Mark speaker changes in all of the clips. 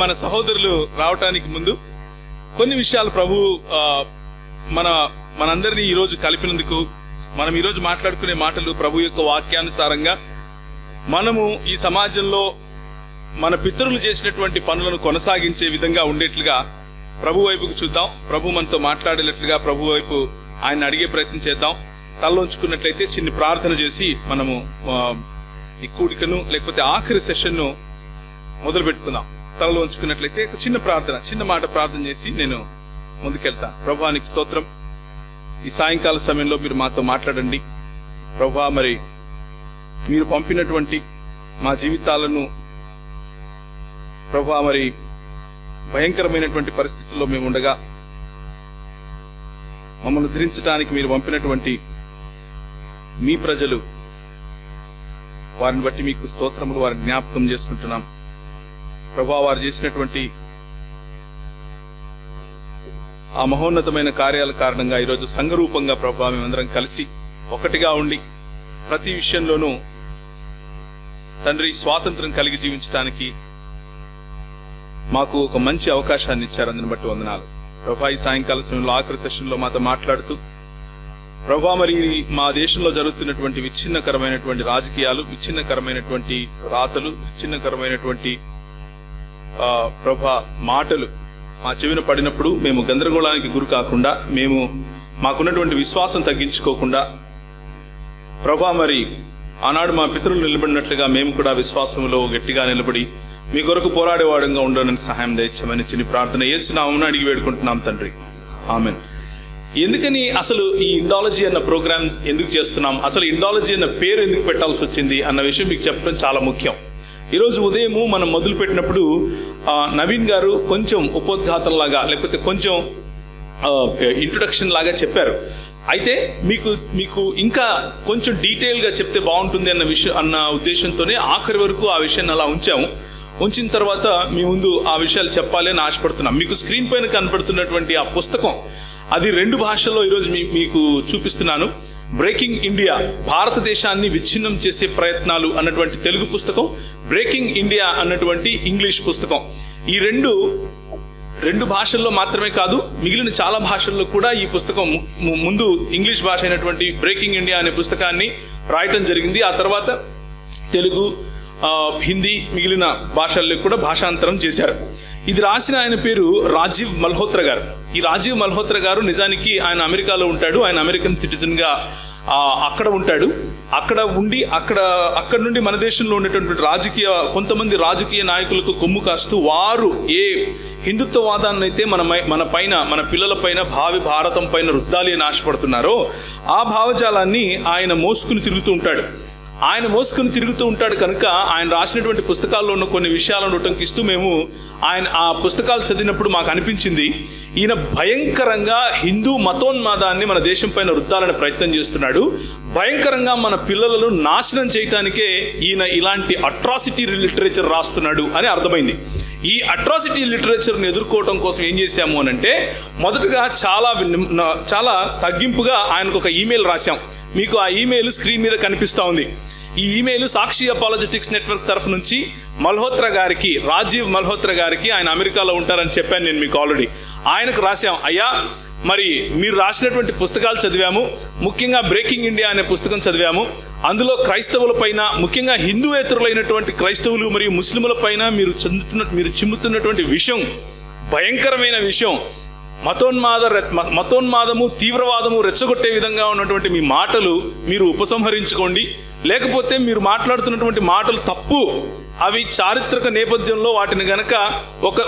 Speaker 1: మన సహోదరులు రావటానికి ముందు కొన్ని విషయాలు ప్రభు మనందరినీ ఈ రోజు కలిపినందుకు, మనం ఈ రోజు మాట్లాడుకునే మాటలు ప్రభు యొక్క వాక్యానుసారంగా మనము ఈ సమాజంలో మన పితరులు చేసినటువంటి పనులను కొనసాగించే విధంగా ఉండేట్లుగా ప్రభు వైపుకు చూద్దాం. ప్రభు మనతో మాట్లాడేటట్లుగా ప్రభు వైపు ఆయన అడిగే ప్రయత్నం చేద్దాం. తలలోంచుకున్నట్లయితే చిన్న ప్రార్థన చేసి మనము ఈ కూడికను లేకపోతే ఆఖరి సెషన్ ను మొదలు పెట్టుకుందాం. తలలో ఉంచుకున్నట్లయితే చిన్న ప్రార్థన, చిన్న మాట ప్రార్థన చేసి నేను ముందుకెళ్తాను. ప్రభువానికి స్తోత్రం. ఈ సాయంకాల సమయంలో మీరు మాతో మాట్లాడండి ప్రభువా. మరి మీరు పంపినటువంటి మా జీవితాలను ప్రభువా, మరి భయంకరమైనటువంటి పరిస్థితుల్లో మేము ఉండగా మమ్మల్ని ధరించడానికి మీరు పంపినటువంటి మీ ప్రజలు, వారిని బట్టి మీకు స్తోత్రములు, వారిని జ్ఞాపకం చేసుకుంటున్నాం ప్రభువా. వారు చేసినటువంటి ఆ మహోన్నతమైన కార్యాల కారణంగా ఈరోజు సంఘరూపంగా ప్రభువా మేమందరం కలిసి ఒకటిగా ఉండి ప్రతి విషయంలోనూ తండ్రి స్వాతంత్రం కలిగి జీవించడానికి మాకు ఒక మంచి అవకాశాన్ని ఇచ్చారు. అందుని బట్టి వందనాలు ప్రభువా. ఈ సాయంకాల సమయంలో ఆఖరి సెషన్ లో మాతో మాట్లాడుతూ ప్రభువా, మరి మా దేశంలో జరుగుతున్నటువంటి విచ్ఛిన్నకరమైనటువంటి రాజకీయాలు, విచ్ఛిన్నకరమైనటువంటి రాతలు, విచ్ఛిన్నకరమైనటువంటి ప్రభా మాటలు మా చెవిన పడినప్పుడు మేము గందరగోళానికి గురి కాకుండా, మేము మాకున్నటువంటి విశ్వాసం తగ్గించుకోకుండా ప్రభా, మరి ఆనాడు మా పితరులు నిలబడినట్లుగా మేము కూడా విశ్వాసంలో గట్టిగా నిలబడి మీ కొరకు పోరాడేవాడంగా ఉండడానికి సహాయం దయచేయమని చిన్న ప్రార్థన యేసు నామమున అడిగి వేడుకుంటున్నాం తండ్రి, ఆమెన్. ఎందుకని అసలు ఈ ఇండాలజీ అన్న ప్రోగ్రామ్స్ ఎందుకు చేస్తున్నాం, అసలు ఇండాలజీ అన్న పేరు ఎందుకు పెట్టాల్సి వచ్చింది అన్న విషయం మీకు చెప్పడం చాలా ముఖ్యం. ఈరోజు ఉదయము మనం మొదలు పెట్టినప్పుడు నవీన్ గారు కొంచెం ఉపోద్ఘాతంలాగా లేకపోతే కొంచెం ఇంట్రొడక్షన్ లాగా చెప్పారు. అయితే మీకు ఇంకా కొంచెం డీటెయిల్ గా చెప్తే బాగుంటుంది అన్న ఉద్దేశంతోనే ఆఖరి వరకు ఆ విషయాన్ని అలా ఉంచాము. ఉంచిన తర్వాత మీ ముందు ఆ విషయాలు చెప్పాలి అని ఆశపడుతున్నాం. మీకు స్క్రీన్ పైన కనపడుతున్నటువంటి ఆ పుస్తకం, అది 2 భాషల్లో ఈరోజు మీకు చూపిస్తున్నాను. బ్రేకింగ్ ఇండియా, భారతదేశాన్ని విచ్ఛిన్నం చేసే ప్రయత్నాలు అన్నటువంటి తెలుగు పుస్తకం, బ్రేకింగ్ ఇండియా అన్నటువంటి ఇంగ్లీష్ పుస్తకం. ఈ రెండు భాషల్లో మాత్రమే కాదు, మిగిలిన చాలా భాషల్లో కూడా ఈ పుస్తకం ముందు ఇంగ్లీష్ భాష అయినటువంటి బ్రేకింగ్ ఇండియా అనే పుస్తకాన్ని రాయటం జరిగింది. ఆ తర్వాత తెలుగు, హిందీ, మిగిలిన భాషల్లో కూడా భాషాంతరం చేశారు. ఇది రాసిన ఆయన పేరు రాజీవ్ మల్హోత్రా గారు. ఈ రాజీవ్ మల్హోత్రా గారు నిజానికి ఆయన అమెరికాలో ఉంటాడు. ఆయన అమెరికన్ సిటిజన్ గా అక్కడ ఉంటాడు. అక్కడ ఉండి అక్కడ నుండి మన దేశంలో ఉండేటువంటి కొంతమంది రాజకీయ నాయకులకు కొమ్ము కాస్తూ వారు ఏ హిందుత్వవాదాన్ని అయితే మన పైన, మన పిల్లల పైన, భావి భారతం పైన రుద్దాలి అని ఆశపడుతున్నారో ఆ భావజాలాన్ని ఆయన మోసుకుని తిరుగుతూ ఉంటాడు. కనుక ఆయన రాసినటువంటి పుస్తకాల్లో ఉన్న కొన్ని విషయాలను ఉటంకిస్తూ మేము ఆ పుస్తకాలు చదివినప్పుడు మాకు అనిపించింది, ఈయన భయంకరంగా హిందూ మతోన్మాదాన్ని మన దేశం పైన రుద్దాలని ప్రయత్నం చేస్తున్నాడు. భయంకరంగా మన పిల్లలను నాశనం చేయటానికే ఈయన ఇలాంటి అట్రాసిటీ లిటరేచర్ రాస్తున్నాడు అని అర్థమైంది. ఈ అట్రాసిటీ లిటరేచర్ని ఎదుర్కోవడం కోసం ఏం చేశాము అని అంటే, మొదటగా చాలా తగ్గింపుగా ఆయనకు ఒక ఈమెయిల్ రాశాం. మీకు ఆ ఈమెయిల్ స్క్రీన్ మీద కనిపిస్తా ఉంది. ఈ ఈమెయిల్ సాక్షి అపాలజెటిక్స్ నెట్వర్క్ తరఫు నుంచి మల్హోత్రా గారికి, రాజీవ్ మల్హోత్రా గారికి, ఆయన అమెరికాలో ఉంటారని చెప్పాను నేను మీకు ఆల్రెడీ. ఆయనకు రాశాం, అయ్యా మరి మీరు రాసినటువంటి పుస్తకాలు చదివాము, ముఖ్యంగా బ్రేకింగ్ ఇండియా అనే పుస్తకం చదివాము. అందులో క్రైస్తవుల పైన, ముఖ్యంగా హిందూయేతరులైనటువంటి క్రైస్తవులు మరియు ముస్లింల పైన మీరు చిమ్ముతున్నటువంటి విషయం భయంకరమైన విషయం. మతోన్మాదము, తీవ్రవాదము రెచ్చగొట్టే విధంగా ఉన్నటువంటి మీ మాటలు మీరు ఉపసంహరించుకోండి. లేకపోతే మీరు మాట్లాడుతున్నటువంటి మాటలు తప్పు, అవి చారిత్రక నేపథ్యంలో వాటిని గనక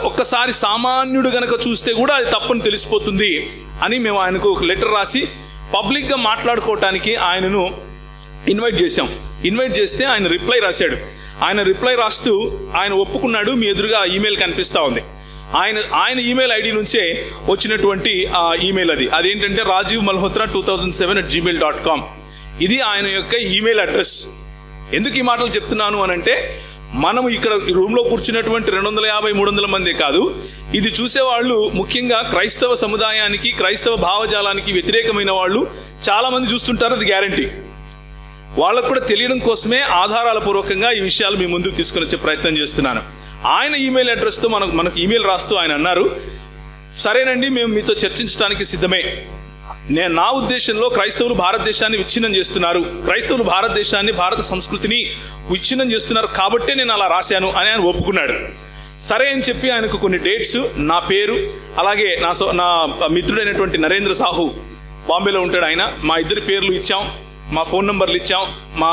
Speaker 1: ఒక్కసారి సామాన్యుడు గనక చూస్తే కూడా అది తప్పని తెలిసిపోతుంది అని మేము ఆయనకు ఒక లెటర్ రాసి పబ్లిక్ గా మాట్లాడుకోవటానికి ఆయనను ఇన్వైట్ చేస్తే ఆయన రిప్లై రాశాడు. ఆయన రిప్లై రాస్తూ ఆయన ఒప్పుకున్నాడు. మీ ఎదురుగా ఈమెయిల్ కనిపిస్తా ఉంది. ఆయన ఈమెయిల్ ఐడి నుంచే వచ్చినటువంటి ఆ ఈమెయిల్ అదేంటంటే రాజీవ్ మల్హోత్రా 2007@gmail.com. ఇది ఆయన యొక్క ఈమెయిల్ అడ్రస్. ఎందుకు ఈ మాటలు చెప్తున్నాను అనంటే, మనం ఇక్కడ రూమ్ లో కూర్చున్నటువంటి 250-300 మంది కాదు, ఇది చూసేవాళ్ళు ముఖ్యంగా క్రైస్తవ సముదాయానికి, క్రైస్తవ భావజాలానికి వ్యతిరేకమైన వాళ్ళు చాలా మంది చూస్తుంటారు. అది గ్యారంటీ. వాళ్ళకు కూడా తెలియడం కోసమే ఆధారాల పూర్వకంగా ఈ విషయాలు మీ ముందుకు తీసుకుని వచ్చే ప్రయత్నం చేస్తున్నాను. ఆయన ఈమెయిల్ అడ్రస్తో మనకు ఈమెయిల్ రాస్తూ ఆయన అన్నారు, సరేనండి మేము మీతో చర్చించడానికి సిద్ధమే. నా ఉద్దేశంలో క్రైస్తవులు భారతదేశాన్ని విచ్ఛిన్నం చేస్తున్నారు, క్రైస్తవులు భారతదేశాన్ని, భారత సంస్కృతిని విచ్ఛిన్నం చేస్తున్నారు కాబట్టే నేను అలా రాశాను అని ఆయన ఒప్పుకున్నాడు. సరే అని చెప్పి ఆయనకు కొన్ని డేట్స్, నా పేరు, అలాగే నా మిత్రుడైనటువంటి నరేంద్ర సాహు బాంబేలో ఉంటాడు ఆయన, మా ఇద్దరి పేర్లు ఇచ్చాం, మా ఫోన్ నంబర్లు ఇచ్చాం, మా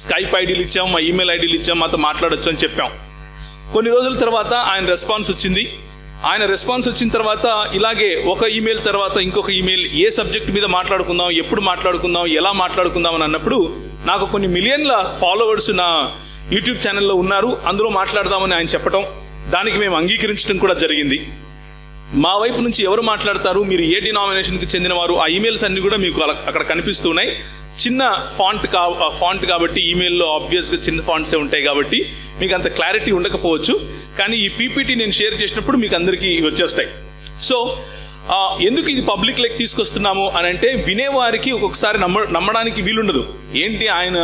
Speaker 1: స్కైప్ ఐడీలు ఇచ్చాం, మా ఈమెయిల్ ఐడీలు ఇచ్చాం, మాతో మాట్లాడొచ్చు అని చెప్పాం. కొన్ని రోజుల తర్వాత ఆయన రెస్పాన్స్ వచ్చింది. ఆయన రెస్పాన్స్ వచ్చిన తర్వాత ఇలాగే ఒక ఈమెయిల్ తర్వాత ఇంకొక ఈమెయిల్, ఏ సబ్జెక్ట్ మీద మాట్లాడుకుందాం, ఎప్పుడు మాట్లాడుకుందాం, ఎలా మాట్లాడుకుందాం అని అన్నప్పుడు నాకు కొన్ని మిలియన్ల ఫాలోవర్స్ నా యూట్యూబ్ ఛానల్లో ఉన్నారు, అందులో మాట్లాడదామని ఆయన చెప్పడం, దానికి మేము అంగీకరించడం కూడా జరిగింది. మా వైపు నుంచి ఎవరు మాట్లాడతారు, మీరు ఏ డినామినేషన్కి చెందినవారు, ఆ ఈమెయిల్స్ అన్ని కూడా మీకు అక్కడ కనిపిస్తున్నాయి. చిన్న ఫాంట్ కాబట్టి ఈమెయిల్లో ఆబ్వియస్గా చిన్న ఫాంట్సే ఉంటాయి కాబట్టి మీకు అంత క్లారిటీ ఉండకపోవచ్చు, కానీ ఈ పీపీటీ నేను షేర్ చేసినప్పుడు మీకు అందరికీ వచ్చేస్తాయి. సో ఎందుకు ఇది పబ్లిక్ లెక్ తీసుకొస్తున్నాము అని అంటే, వినేవారికి ఒక్కొక్కసారి నమ్మడానికి వీలుండదు. ఏంటి ఆయన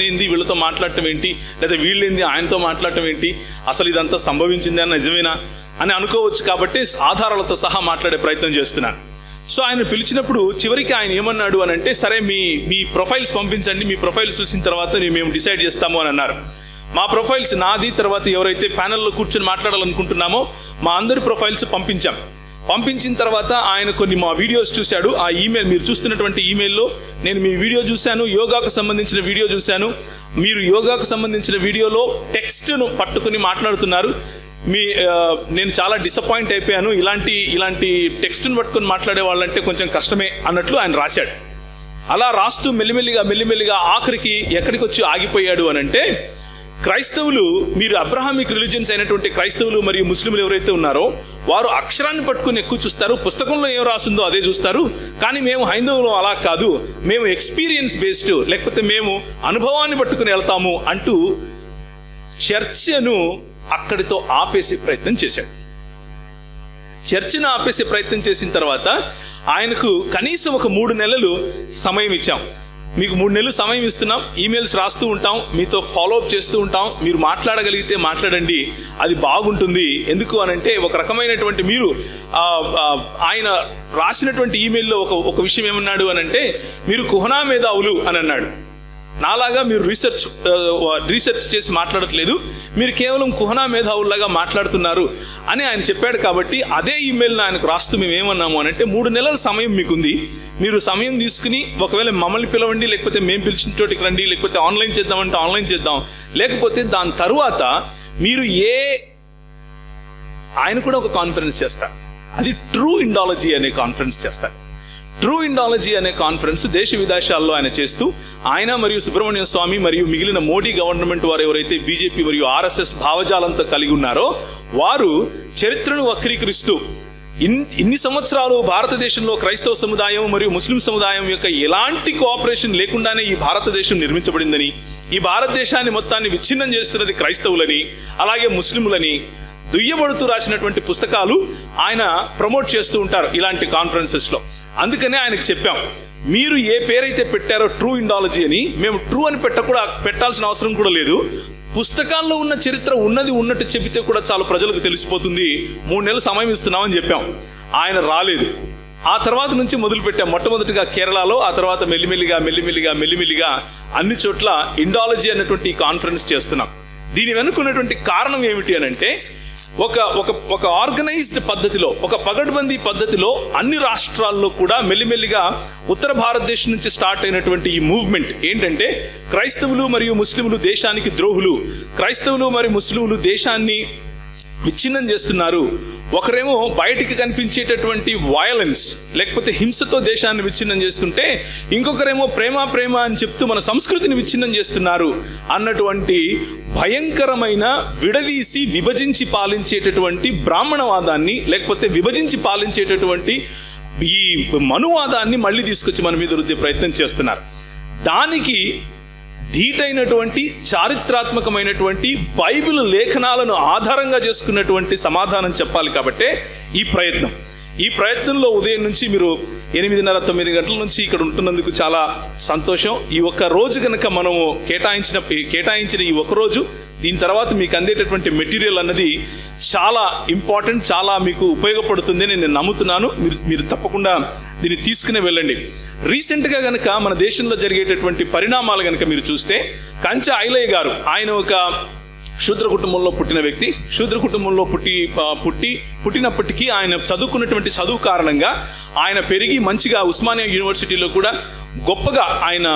Speaker 1: ఏంది వీళ్ళతో మాట్లాడటం ఏంటి, లేదా వీళ్ళేంది ఆయనతో మాట్లాడటం ఏంటి, అసలు ఇదంతా సంభవించింది అని నిజమేనా అని అనుకోవచ్చు. కాబట్టి ఆధారాలతో సహా మాట్లాడే ప్రయత్నం చేస్తున్నాను. సో ఆయన పిలిచినప్పుడు చివరికి ఆయన ఏమన్నాడు అని అంటే, సరే మీ ప్రొఫైల్స్ పంపించండి, మీ ప్రొఫైల్స్ చూసిన తర్వాత మేము డిసైడ్ చేస్తాము అని అన్నారు. మా ప్రొఫైల్స్, నాది, తర్వాత ఎవరైతే ప్యానెల్లో కూర్చొని మాట్లాడాలనుకుంటున్నామో మా అందరి ప్రొఫైల్స్ పంపించిన తర్వాత ఆయన కొన్ని మా వీడియోస్ చూశాడు. ఆ ఈమెయిల్, మీరు చూస్తున్నటువంటి ఈమెయిల్లో నేను మీ వీడియో చూశాను, యోగాకు సంబంధించిన వీడియో చూశాను. మీరు యోగాకు సంబంధించిన వీడియోలో టెక్స్ట్ను పట్టుకుని మాట్లాడుతున్నారు. నేను చాలా డిసప్పాయింట్ అయిపోయాను, ఇలాంటి టెక్స్ట్ని పట్టుకొని మాట్లాడే వాళ్ళంటే కొంచెం కష్టమే అన్నట్లు ఆయన రాశాడు. అలా రాస్తూ మెల్లిమెల్లిగా ఆఖరికి ఎక్కడికి వచ్చి ఆగిపోయాడు అని అంటే, క్రైస్తవులు, మీరు అబ్రహామిక్ రిలీజియన్స్ అయినటువంటి క్రైస్తవులు మరియు ముస్లింలు ఎవరైతే ఉన్నారో వారు అక్షరాన్ని పట్టుకుని ఎక్కువ చూస్తారు, పుస్తకంలో ఏం రాసిందో అదే చూస్తారు. కానీ మేము హైందవులు అలా కాదు, మేము ఎక్స్పీరియన్స్ బేస్డ్, లేకపోతే మేము అనుభవాన్ని పట్టుకుని వెళ్తాము అంటూ చర్చను అక్కడితో ఆపేసే ప్రయత్నం చేశాడు. చర్చను ఆపేసే ప్రయత్నం చేసిన తర్వాత ఆయనకు కనీసం ఒక 3 నెలలు సమయం ఇచ్చాం. మీకు 3 నెలలు సమయం ఇస్తున్నాం, ఈమెయిల్స్ రాస్తూ ఉంటాం, మీతో ఫాలోఅప్ చేస్తూ ఉంటాం, మీరు మాట్లాడగలిగితే మాట్లాడండి, అది బాగుంటుంది. ఎందుకు అనంటే, ఒక రకమైనటువంటి మీరు ఆయన రాసినటువంటి ఈమెయిల్లో ఒక విషయం ఏమన్నాడు అనంటే, మీరు కుహనా మేధావులు అని అన్నాడు. నాలాగా మీరు రీసెర్చ్ చేసి మాట్లాడట్లేదు, మీరు కేవలం కుహనా మేధావుల్లాగా మాట్లాడుతున్నారు అని ఆయన చెప్పాడు. కాబట్టి అదే ఈమెయిల్ని ఆయనకు రాస్తూ మేము ఏమన్నాము అనంటే, 3 నెలల సమయం మీకుంది, మీరు సమయం తీసుకుని ఒకవేళ మమ్మల్ని పిలవండి, లేకపోతే మేము పిలిచిన చోటికి రండి, లేకపోతే ఆన్లైన్ చేద్దామంటే ఆన్లైన్ చేద్దాం, లేకపోతే దాని తరువాత మీరు ఆయన కూడా ఒక కాన్ఫరెన్స్ చేస్తారు, అది ట్రూ ఇండాలజీ అనే కాన్ఫరెన్స్ చేస్తారు. ట్రూ ఇండాలజీ అనే కాన్ఫరెన్స్ దేశ విదేశాల్లో ఆయన చేస్తూ, ఆయన మరియు సుబ్రహ్మణ్య స్వామి మరియు మిగిలిన మోడీ గవర్నమెంట్ వారు ఎవరైతే బీజేపీ మరియు ఆర్ఎస్ఎస్ భావజాలంతో కలిగి ఉన్నారో వారు చరిత్రను వక్రీకరిస్తూ, ఇన్ని సంవత్సరాలు భారతదేశంలో క్రైస్తవ సముదాయం మరియు ముస్లిం సముదాయం యొక్క ఎలాంటి కోఆపరేషన్ లేకుండానే ఈ భారతదేశం నిర్మించబడిందని, ఈ భారతదేశాన్ని మొత్తాన్ని విచ్ఛిన్నం చేస్తున్నది క్రైస్తవులని అలాగే ముస్లింలని దుయ్యబడుతూ రాసినటువంటి పుస్తకాలు ఆయన ప్రమోట్ చేస్తూ ఉంటారు ఇలాంటి కాన్ఫరెన్సెస్లో. అందుకనే ఆయనకు చెప్పాం, మీరు ఏ పేరైతే పెట్టారో ట్రూ ఇండాలజీ అని, మేము ట్రూ అని పెట్టాల్సిన అవసరం కూడా లేదు, పుస్తకాల్లో ఉన్న చరిత్ర ఉన్నట్టు చెబితే కూడా చాలా ప్రజలకు తెలిసిపోతుంది, 3 నెలలు సమయం ఇస్తున్నామని చెప్పాం. ఆయన రాలేదు. ఆ తర్వాత నుంచి మొదలు పెట్టాం. మొట్టమొదటిగా కేరళలో, ఆ తర్వాత మెల్లిమెల్లిగా అన్ని చోట్ల ఇండాలజీ అన్నటువంటి కాన్ఫరెన్స్ చేస్తున్నాం. దీని వెనుకున్నటువంటి కారణం ఏమిటి అని అంటే, ఒక ఆర్గనైజ్డ్ పద్ధతిలో, ఒక పగడ్బందీ పద్ధతిలో అన్ని రాష్ట్రాల్లో కూడా మెల్లిమెల్లిగా ఉత్తర భారతదేశం నుంచి స్టార్ట్ అయినటువంటి ఈ మూవ్మెంట్ ఏంటంటే, క్రైస్తవులు మరియు ముస్లింలు దేశానికి ద్రోహులు, క్రైస్తవులు మరియు ముస్లింలు దేశాన్ని విచ్ఛిన్నం చేస్తున్నారు, ఒకరేమో బయటికి కనిపించేటటువంటి వయలెన్స్ లేకపోతే హింసతో దేశాన్ని విచ్ఛిన్నం చేస్తుంటే, ఇంకొకరేమో ప్రేమ అని చెప్తూ మన సంస్కృతిని విచ్ఛిన్నం చేస్తున్నారు అన్నటువంటి భయంకరమైన విడదీసి విభజించి పాలించేటటువంటి బ్రాహ్మణవాదాన్ని, లేకపోతే విభజించి పాలించేటటువంటి ఈ మనువాదాన్ని మళ్ళీ తీసుకొచ్చి మన మీద రుద్దే ప్రయత్నం చేస్తున్నారు. దానికి ధీటైనటువంటి చారిత్రాత్మకమైనటువంటి బైబిల్ లేఖనాలను ఆధారంగా చేసుకున్నటువంటి సమాధానం చెప్పాలి. కాబట్టే ఈ ప్రయత్నం. ఈ ప్రయత్నంలో ఉదయం నుంచి మీరు 8:30-9 గంటల నుంచి ఇక్కడ ఉంటున్నందుకు చాలా సంతోషం. ఈ ఒక్క రోజు కనుక మనము కేటాయించిన ఈ ఒక రోజు, దీని తర్వాత మీకు అందేటటువంటి మెటీరియల్ అన్నది చాలా ఇంపార్టెంట్, చాలా మీకు ఉపయోగపడుతుంది నేను నమ్ముతున్నాను. మీరు తప్పకుండా దీన్ని తీసుకునే వెళ్ళండి. రీసెంట్గా గనక మన దేశంలో జరిగేటటువంటి పరిణామాలు గనక మీరు చూస్తే, కంచె ఐలయ్య గారు, ఆయన ఒక శూద్ర కుటుంబంలో పుట్టిన వ్యక్తి. శూద్ర కుటుంబంలో పుట్టినప్పటికీ ఆయన చదువుకున్నటువంటి చదువు కారణంగా ఆయన పెరిగి మంచిగా ఉస్మానియా యూనివర్సిటీలో కూడా గొప్పగా ఆయన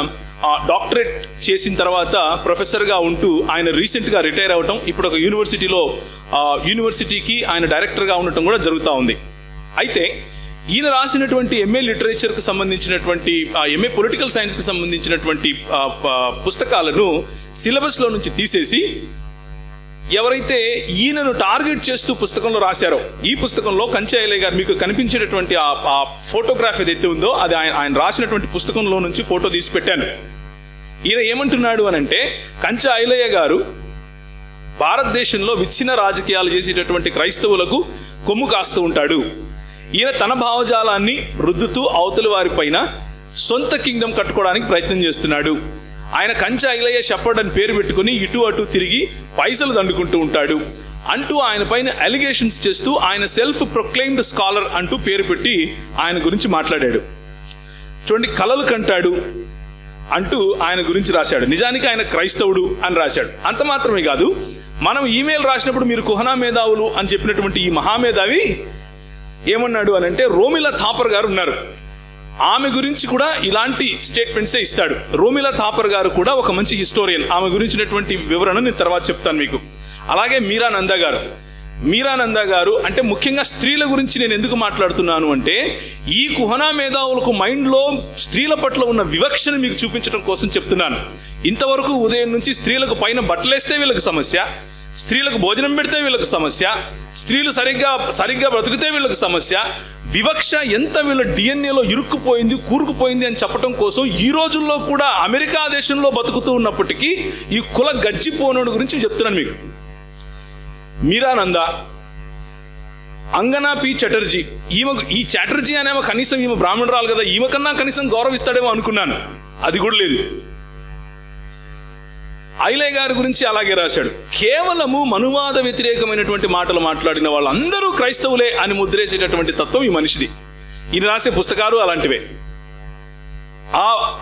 Speaker 1: డాక్టరేట్ చేసిన తర్వాత ప్రొఫెసర్గా ఉంటూ ఆయన రీసెంట్గా రిటైర్ అవ్వటం, ఇప్పుడు ఒక యూనివర్సిటీకి ఆయన డైరెక్టర్గా ఉండటం కూడా జరుగుతూ ఉంది. అయితే ఈయన రాసినటువంటి ఎంఏ లిటరేచర్కి సంబంధించినటువంటి ఎంఏ పొలిటికల్ సైన్స్కి సంబంధించినటువంటి పుస్తకాలను సిలబస్లో నుంచి తీసేసి ఎవరైతే ఈయనను టార్గెట్ చేస్తూ పుస్తకంలో రాశారో, ఈ పుస్తకంలో కంచె ఐలయ్య గారు మీకు కనిపించేటటువంటి ఆ ఫోటోగ్రాఫ్ ఏదైతే ఉందో అది ఆయన రాసినటువంటి పుస్తకంలో నుంచి ఫోటో తీసి పెట్టాను. ఈయన ఏమంటున్నాడు అనంటే, కంచె ఐలయ్య గారు భారతదేశంలో విచ్ఛిన్న రాజకీయాలు చేసేటటువంటి క్రైస్తవులకు కొమ్ము కాస్తూ ఉంటాడు. ఈయన తన భావజాలాన్ని రుద్దుతూ అవతలి వారి పైన సొంత కింగ్డమ్ కట్టుకోవడానికి ప్రయత్నం చేస్తున్నాడు. ఆయన కంచె ఐలయ్య షెపర్డ్ అని పేరు పెట్టుకుని ఇటు అటు తిరిగి పైసలు దండుకుంటూ ఉంటాడు అంటూ ఆయన పైన అలిగేషన్స్ చేస్తూ ఆయన సెల్ఫ్ ప్రొక్లెయిమ్డ్ స్కాలర్ అంటూ పేరు పెట్టి ఆయన గురించి మాట్లాడాడు. చూడండి, కలలు కంటాడు అంటూ ఆయన గురించి రాశాడు. నిజానికి ఆయన క్రైస్తవుడు అని రాశాడు. అంత మాత్రమే కాదు, మనం ఈమెయిల్ రాసినప్పుడు మీరు కుహనా మేధావులు అని చెప్పినటువంటి ఈ మహామేధావి ఏమన్నాడు అనంటే, రోమిలా థాపర్ గారు ఉన్నారు, ఆమె గురించి కూడా ఇలాంటి స్టేట్మెంట్సే ఇస్తాడు. రోమిలా థాపర్ గారు కూడా ఒక మంచి హిస్టోరియన్. ఆమె గురించినటువంటి వివరణ నేను తర్వాత చెప్తాను మీకు. అలాగే మీరానంద గారు అంటే ముఖ్యంగా స్త్రీల గురించి నేను ఎందుకు మాట్లాడుతున్నాను అంటే, ఈ కుహనా మేధావులకు మైండ్లో స్త్రీల పట్ల ఉన్న వివక్షను మీకు చూపించడం కోసం చెప్తున్నాను. ఇంతవరకు ఉదయం నుంచి స్త్రీలకు పైన బట్టలేస్తే వీళ్ళకి సమస్య, స్త్రీలకు భోజనం పెడితే వీళ్ళకి సమస్య, స్త్రీలు సరిగ్గా బ్రతికితే వీళ్ళకి సమస్య, వివక్ష ఎంత వీళ్ళ డిఎన్ఏలో ఇరుక్కుపోయింది, కూరుకుపోయింది అని చెప్పడం కోసం ఈ రోజుల్లో కూడా అమెరికా దేశంలో బతుకుతూ ఉన్నప్పటికీ ఈ కుల గజ్జిపోనుడి గురించి చెప్తున్నాను మీకు. మీరానంద, అంగనా పి చటర్జీ, ఈ చాటర్జీ అనేమో కనీసం ఈమె బ్రాహ్మణురాలు కదా, ఈమె కన్నా కనీసం గౌరవిస్తాడేమో అనుకున్నాను, అది కూడా లేదు. ఐలయ్య గారి గురించి అలాగే రాశాడు. కేవలము మనువాద వ్యతిరేకమైనటువంటి మాటలు మాట్లాడిన వాళ్ళందరూ క్రైస్తవులే అని ముద్రేసేటటువంటి తత్వం ఈ మనిషిది. ఈయన రాసే పుస్తకాలు అలాంటివే.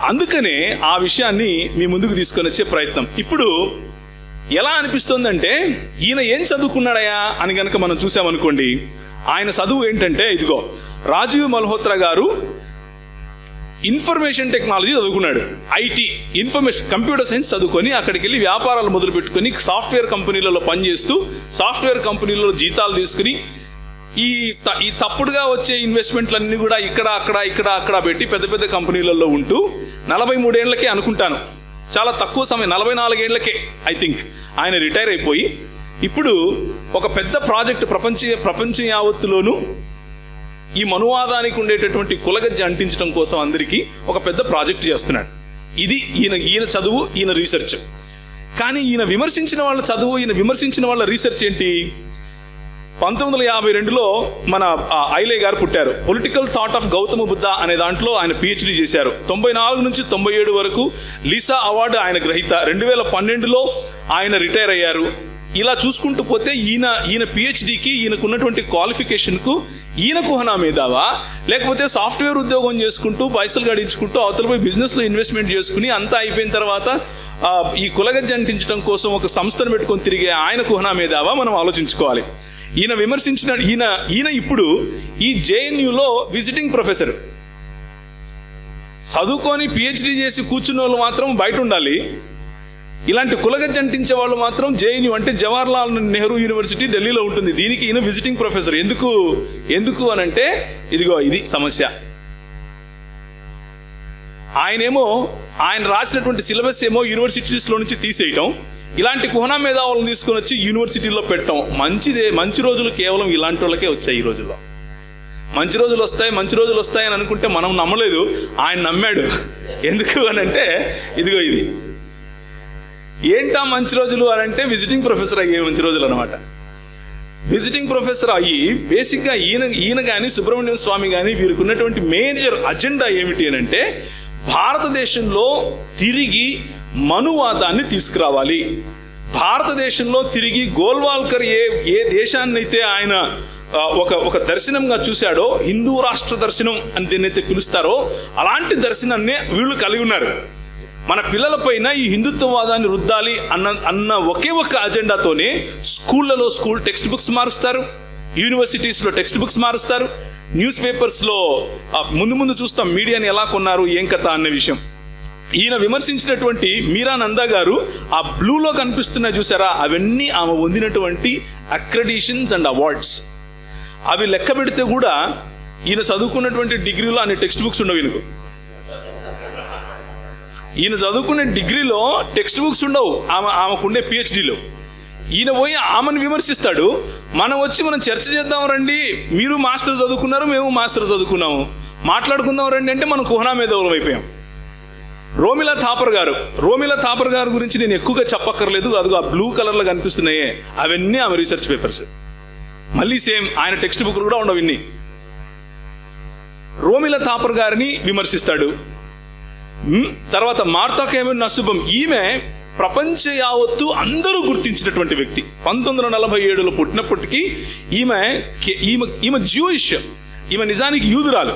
Speaker 1: అందుకనే ఆ విషయాన్ని మీ ముందుకు తీసుకొని వచ్చే ప్రయత్నం. ఇప్పుడు ఎలా అనిపిస్తుందంటే, ఈయన ఏం చదువుకున్నాడయా అని కనుక మనం చూసామనుకోండి, ఆయన చదువు ఏంటంటే, ఇదిగో రాజీవ్ మల్హోత్రా గారు ఇన్ఫర్మేషన్ టెక్నాలజీ చదువుకున్నాడు. ఐటీ, ఇన్ఫర్మేషన్ కంప్యూటర్ సైన్స్ చదువుకొని అక్కడికి వెళ్ళి వ్యాపారాలు మొదలు పెట్టుకొని సాఫ్ట్వేర్ కంపెనీలలో పనిచేస్తూ సాఫ్ట్వేర్ కంపెనీలలో జీతాలు తీసుకుని ఈ తప్పుడుగా వచ్చే ఇన్వెస్ట్మెంట్లన్నీ కూడా ఇక్కడ పెట్టి పెద్ద పెద్ద కంపెనీలలో ఉంటూ 43 ఏళ్లకే అనుకుంటాను, చాలా తక్కువ సమయం, 44 ఏళ్లకే ఐ థింక్ ఆయన రిటైర్ అయిపోయి ఇప్పుడు ఒక పెద్ద ప్రాజెక్ట్ ప్రపంచం యావత్తులోనూ ఈ మనువాదానికి ఉండేటటువంటి కులగజ్జి అంటించడం కోసం అందరికీ ఒక పెద్ద ప్రాజెక్ట్ చేస్తున్నాడు. ఇది ఈయన చదువు, ఈయన రీసెర్చ్. కానీ ఈయన విమర్శించిన వాళ్ళ చదువు, ఈయన విమర్శించిన వాళ్ళ రీసెర్చ్ ఏంటి? 1952లో మన ఐలయ్య గారు పుట్టారు. Political thought of Gautama Buddha అనే దాంట్లో ఆయన పిహెచ్డి చేశారు. 94 నుంచి 97 వరకు లీసా అవార్డు ఆయన గ్రహీత. 2012లో ఆయన రిటైర్ అయ్యారు. ఇలా చూసుకుంటూ పోతే ఈయన పిహెచ్డికి, ఈయనకున్నటువంటి క్వాలిఫికేషన్కు ఈయన కుహనా మేధావా, లేకపోతే సాఫ్ట్వేర్ ఉద్యోగం చేసుకుంటూ పైసలు గడించుకుంటూ అవతలపై బిజినెస్లో ఇన్వెస్ట్మెంట్ చేసుకుని అంతా అయిపోయిన తర్వాత ఈ కులగజ్జి అంటించడం కోసం ఒక సంస్థను పెట్టుకొని తిరిగే ఆయన కుహనా మేధావా, మనం ఆలోచించుకోవాలి. ఈయన ఇప్పుడు ఈ జేఎన్యూలో విజిటింగ్ ప్రొఫెసర్. చదువుకొని పిహెచ్డి చేసి కూర్చున్న వాళ్ళు మాత్రం బయట ఉండాలి, ఇలాంటి కులగజ్జి అంటించే వాళ్ళు మాత్రం జేఎన్యూ అంటే జవహర్లాల్ నెహ్రూ యూనివర్సిటీ ఢిల్లీలో ఉంటుంది. దీనికి ఈయన విజిటింగ్ ప్రొఫెసర్. ఎందుకు అనంటే, ఇదిగో ఇది సమస్య. ఆయన రాసినటువంటి సిలబస్ ఏమో యూనివర్సిటీస్లో నుంచి తీసేయటం, ఇలాంటి కుహనా మేధావులను తీసుకొని వచ్చి యూనివర్సిటీలో పెట్టడం మంచిదే. మంచి రోజులు కేవలం ఇలాంటి వాళ్ళకే వచ్చాయి. ఈ రోజుల్లో మంచి రోజులు వస్తాయి అని అనుకుంటే మనం నమ్మలేదు, ఆయన నమ్మాడు. ఎందుకు అనంటే, ఇదిగో ఇది ఏంటా మంచి రోజులు అనంటే విజిటింగ్ ప్రొఫెసర్ అయ్యే మంచి రోజులు అనమాట. విజిటింగ్ ప్రొఫెసర్ అయ్యి బేసిక్గా ఈయన కానీ సుబ్రహ్మణ్యం స్వామి కానీ వీరికి ఉన్నటువంటి మేజర్ అజెండా ఏమిటి అని అంటే భారతదేశంలో తిరిగి మనువాదాన్ని తీసుకురావాలి. భారతదేశంలో తిరిగి గోల్వాల్కర్ ఏ దేశాన్నైతే ఆయన ఒక దర్శనంగా చూశాడో, హిందూ రాష్ట్ర దర్శనం అని దీన్నైతే పిలుస్తారో అలాంటి దర్శనాన్ని వీళ్ళు కలిగి ఉన్నారు. మన పిల్లల పైన ఈ హిందుత్వవాదాన్ని రుద్దాలి అన్న ఒకే ఒక అజెండాతోనే స్కూళ్ళలో టెక్స్ట్ బుక్స్ మారుస్తారు, యూనివర్సిటీస్లో టెక్స్ట్ బుక్స్ మారుస్తారు, న్యూస్ పేపర్స్లో ముందు చూస్తాం మీడియాని ఎలా కొన్నారు ఏం కథ అన్న విషయం. ఈయన విమర్శించినటువంటి మీరానంద గారు ఆ బ్లూలో కనిపిస్తున్నాయి చూసారా, అవన్నీ ఆమె పొందినటువంటి అక్రెడిషన్స్ అండ్ అవార్డ్స్. అవి లెక్క పెడితే కూడా ఈయన చదువుకున్నటువంటి డిగ్రీలో అన్ని టెక్స్ట్ బుక్స్ ఉండవు. ఈయన చదువుకునే డిగ్రీలో టెక్స్ట్ బుక్స్ ఉండవు ఆమెకుండే పిహెచ్డీలో. ఈయన పోయి ఆమెను విమర్శిస్తాడు. మనం చర్చ చేద్దాం రండి, మీరు మాస్టర్ చదువుకున్నారు, మేము మాస్టర్ చదువుకున్నాము, మాట్లాడుకుందాం రండి అంటే మనం కుహనా మేధావులం అయిపోయాం. రోమిలా థాపర్ గారు గురించి నేను ఎక్కువగా చెప్పక్కర్లేదు. అదిగో ఆ బ్లూ కలర్లో కనిపిస్తున్నాయే అవన్నీ ఆమె రీసెర్చ్ పేపర్స్. మళ్ళీ సేమ్ ఆయన టెక్స్ట్ బుక్లు కూడా ఉండవు. ఇన్ని రోమిలా థాపర్ గారిని విమర్శిస్తాడు. తర్వాత మార్తా కేమెన్ నసుబం, ఈమె ప్రపంచ యావత్తు అందరూ గుర్తించినటువంటి వ్యక్తి. 1947లో పుట్టినప్పటికీ ఈమె జూయిష్, ఈమె నిజానికి యూదురాలు.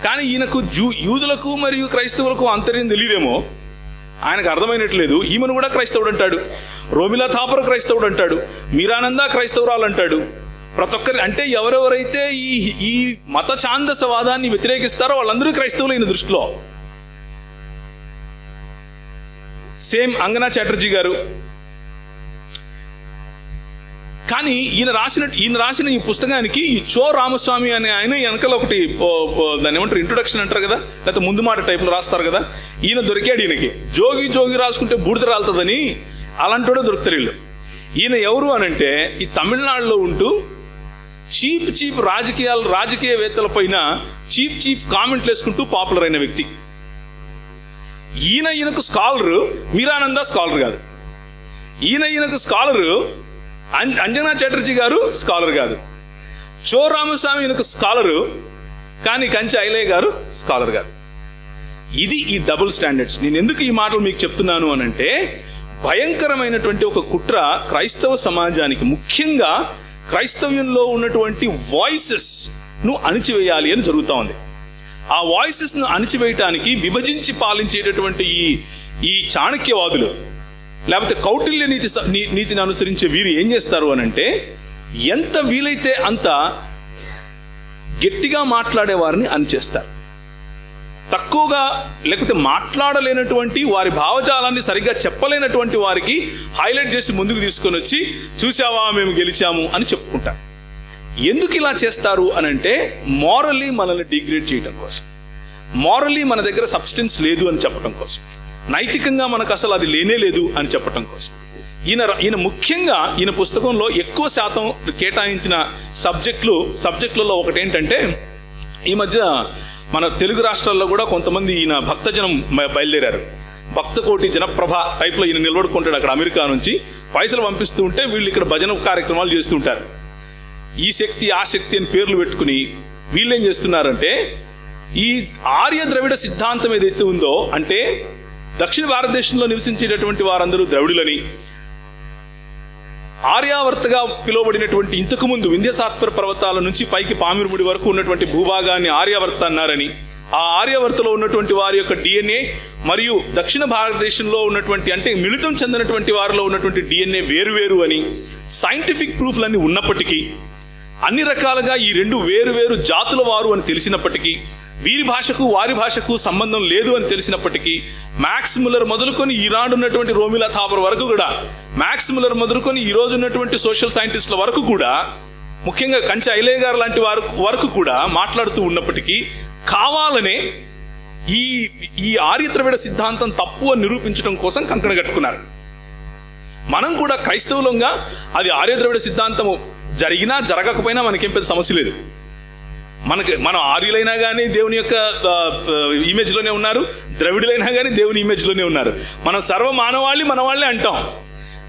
Speaker 1: కానీ ఈయనకు యూదులకు మరియు క్రైస్తవులకు అంతర్యం తెలియదేమో, ఆయనకు అర్థమైనట్లేదు. ఈమెను కూడా క్రైస్తవుడు అంటాడు, రోమిలా థాపర్ క్రైస్తవుడు అంటాడు, మీరానంద క్రైస్తవురాలు అంటాడు. ప్రతి ఒక్కరి అంటే ఎవరెవరైతే ఈ మత ఛాందసవాదాన్ని వ్యతిరేకిస్తారో వాళ్ళందరూ క్రైస్తవులు ఈయన దృష్టిలో. సేమ్ అంగనా చాటర్జీ గారు. కానీ ఈయన రాసిన ఈ పుస్తకానికి ఈ చో రామస్వామి అనే ఆయన వెనకాల ఒకటి దాన్ని ఏమంటారు, ఇంట్రొడక్షన్ అంటారు కదా, లేకపోతే ముందు మాట టైప్లో రాస్తారు కదా. ఈయన దొరికాడు ఈయనకి. జోగి రాసుకుంటే బూడిద రాలుతుందని అలాంటి దొరుకుతారు వీళ్ళు. ఈయన ఎవరు అనంటే ఈ తమిళనాడులో ఉంటూ చీప్ రాజకీయవేత్తల పైన చీప్ కామెంట్లు వేసుకుంటూ పాపులర్ అయిన వ్యక్తి. ఈయనకు స్కాలరు, మీరానంద స్కాలర్ కాదు. ఈయనకు స్కాలరు, అంజనా చటర్జీ గారు స్కాలర్ కాదు. చో రామస్వామి ఈయనకు స్కాలరు, కానీ కంచి ఐలయ్య గారు స్కాలర్ కాదు. ఇది ఈ డబుల్ స్టాండర్డ్స్. నేను ఎందుకు ఈ మాటలు మీకు చెప్తున్నాను అనంటే భయంకరమైనటువంటి ఒక కుట్ర క్రైస్తవ సమాజానికి, ముఖ్యంగా క్రైస్తవ్యంలో ఉన్నటువంటి వాయిసెస్ ను అణిచివేయాలి అని జరుగుతూ ఉంది. ఆ వాయిసెస్ ను అణిచివేయటానికి విభజించి పాలించేటటువంటి ఈ చాణక్యవాదులు లేకపోతే కౌటిల్య నీతిని అనుసరించే వీరు ఏం చేస్తారు అనంటే ఎంత వీలైతే అంత గట్టిగా మాట్లాడే వారిని అణిచేస్తారు. తక్కువగా లేకపోతే మాట్లాడలేనటువంటి వారి భావజాలాన్ని సరిగ్గా చెప్పలేనటువంటి వారికి హైలైట్ చేసి ముందుకు తీసుకొని వచ్చి చూసావా మేము గెలిచాము అని చెప్పుకుంటారు. ఎందుకు ఇలా చేస్తారు అనంటే మోరల్లీ మనల్ని డిగ్రేడ్ చేయడం కోసం, మోరల్లీ మన దగ్గర సబ్స్టెన్స్ లేదు అని చెప్పడం కోసం, నైతికంగా మనకు అసలు అది లేనే లేదు అని చెప్పడం కోసం. ఈయన ముఖ్యంగా ఈయన పుస్తకంలో ఎక్కువ శాతం కేటాయించిన సబ్జెక్టులలో ఒకటి ఏంటంటే, ఈ మధ్య మన తెలుగు రాష్ట్రాల్లో కూడా కొంతమంది ఈయన భక్తజనం బయలుదేరారు. భక్తకోటి జనప్రభ టైప్లో ఈయన నిలబడుకుంటాడు అక్కడ అమెరికా నుంచి. పైసలు పంపిస్తూ ఉంటే వీళ్ళు ఇక్కడ భజన కార్యక్రమాలు చేస్తూ ఉంటారు. ఈ శక్తి ఆ శక్తి అని పేర్లు పెట్టుకుని వీళ్ళు ఏం చేస్తున్నారంటే ఈ ఆర్య ద్రవిడ సిద్ధాంతం ఏదైతే ఉందో, అంటే దక్షిణ భారతదేశంలో నివసించేటటువంటి వారందరూ ద్రవిడులని, ఆర్యావర్తగా పిలువబడినటువంటి ఇంతకుముందు వింధ్యసాత్వర పర్వతాల నుంచి పైకి పామిరుముడి వరకు ఉన్నటువంటి భూభాగాన్ని ఆర్యావర్త అన్నారని, ఆ ఆర్యావర్తలో ఉన్నటువంటి వారి యొక్క డిఎన్ఏ మరియు దక్షిణ భారతదేశంలో ఉన్నటువంటి అంటే మిళితం చెందినటువంటి వారిలో ఉన్నటువంటి డిఎన్ఏ వేరువేరు అని సైంటిఫిక్ ప్రూఫ్లన్నీ ఉన్నప్పటికీ, అన్ని రకాలుగా ఈ రెండు వేరు జాతుల వారు అని తెలిసినప్పటికీ, వీరి భాషకు వారి భాషకు సంబంధం లేదు అని తెలిసినప్పటికీ, మ్యాక్స్ ముల్లర్ మొదలుకొని ఈనాడు ఉన్నటువంటి రోమిలా థాపర్ వరకు కూడా, మ్యాక్స్ ముల్లర్ మొదలుకొని ఈ రోజు ఉన్నటువంటి సోషల్ సైంటిస్టుల వరకు కూడా, ముఖ్యంగా కంచి ఐలయ్య గారు లాంటి వారు వరకు కూడా మాట్లాడుతూ ఉన్నప్పటికీ కావాలనే ఈ ఆర్య ద్రవిడ సిద్ధాంతం తప్పు అని నిరూపించడం కోసం కంకణ కట్టుకున్నారు. మనం కూడా క్రైస్తవులంగా అది ఆర్య ద్రవిడ సిద్ధాంతము జరిగినా జరగకపోయినా మనకేం పెద్ద సమస్య లేదు. మనం ఆర్యులైనా కానీ దేవుని యొక్క ఇమేజ్లోనే ఉన్నారు, ద్రవిడులైనా కానీ దేవుని ఇమేజ్లోనే ఉన్నారు. మనం సర్వ మానవాళి మన వాళ్ళే అంటాం.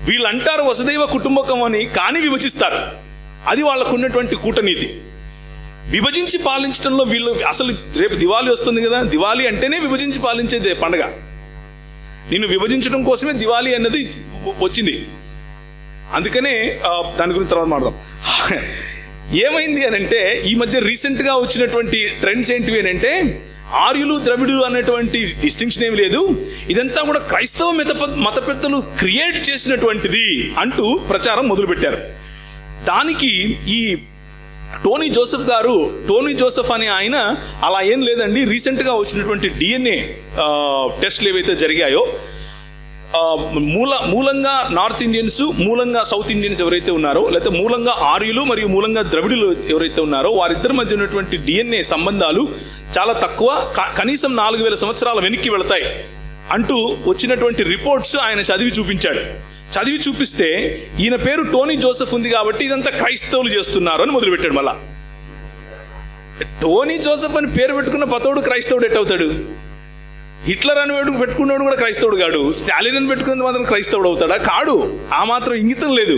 Speaker 1: వీళ్ళు అంటారు వసుదైవ కుటుంబకం అని, కానీ విభజిస్తారు. అది వాళ్ళకు ఉన్నటువంటి కూటనీతి. విభజించి పాలించడంలో వీళ్ళు అసలు రేపు దివాళీ వస్తుంది కదా, దివాళీ అంటేనే విభజించి పాలించేదే పండగ. నిన్ను విభజించడం కోసమే దివాళీ అన్నది వచ్చింది. అందుకనే దాని గురించి తర్వాత మాట్లాడదాం. ఏమైంది అని అంటే, ఈ మధ్య రీసెంట్ గా వచ్చినటువంటి ట్రెండ్స్ ఏంటివి అని అంటే, ఆర్యులు ద్రవిడులు అనేటువంటి డిస్టింక్షన్ ఏమి లేదు, ఇదంతా కూడా క్రైస్తవ మత పెద్దలు క్రియేట్ చేసినటువంటిది అంటూ ప్రచారం మొదలుపెట్టారు. దానికి ఈ టోనీ జోసెఫ్ అనే ఆయన అలా ఏం లేదండి, రీసెంట్ గా వచ్చినటువంటి DNA టెస్ట్లు ఏవైతే జరిగాయో, మూలంగా నార్త్ ఇండియన్స్, మూలంగా సౌత్ ఇండియన్స్ ఎవరైతే ఉన్నారో, లేకపోతే మూలంగా ఆర్యులు మరియు మూలంగా ద్రవిడులు ఎవరైతే ఉన్నారో, వారిద్దరి మధ్య ఉన్నటువంటి DNA సంబంధాలు చాలా తక్కువ, కనీసం 4000 సంవత్సరాల వెనక్కి వెళతాయి అంటూ వచ్చినటువంటి రిపోర్ట్స్ ఆయన చదివి చూపిస్తే ఈయన పేరు టోనీ జోసెఫ్ ఉంది కాబట్టి ఇదంతా క్రైస్తవులు చేస్తున్నారు అని మొదలుపెట్టాడు. మళ్ళా టోనీ జోసెఫ్ అని పేరు పెట్టుకున్న పతోడు క్రైస్తవుడు ఎట్టవుతాడు? హిట్లర్ అని పెట్టుకున్నాడు కూడా క్రైస్తవుడు కాడు. స్టాలిన్ అని పెట్టుకున్నది మాత్రం క్రైస్తవుడు అవుతాడా? కాడు. ఆ మాత్రం ఇంగితం లేదు.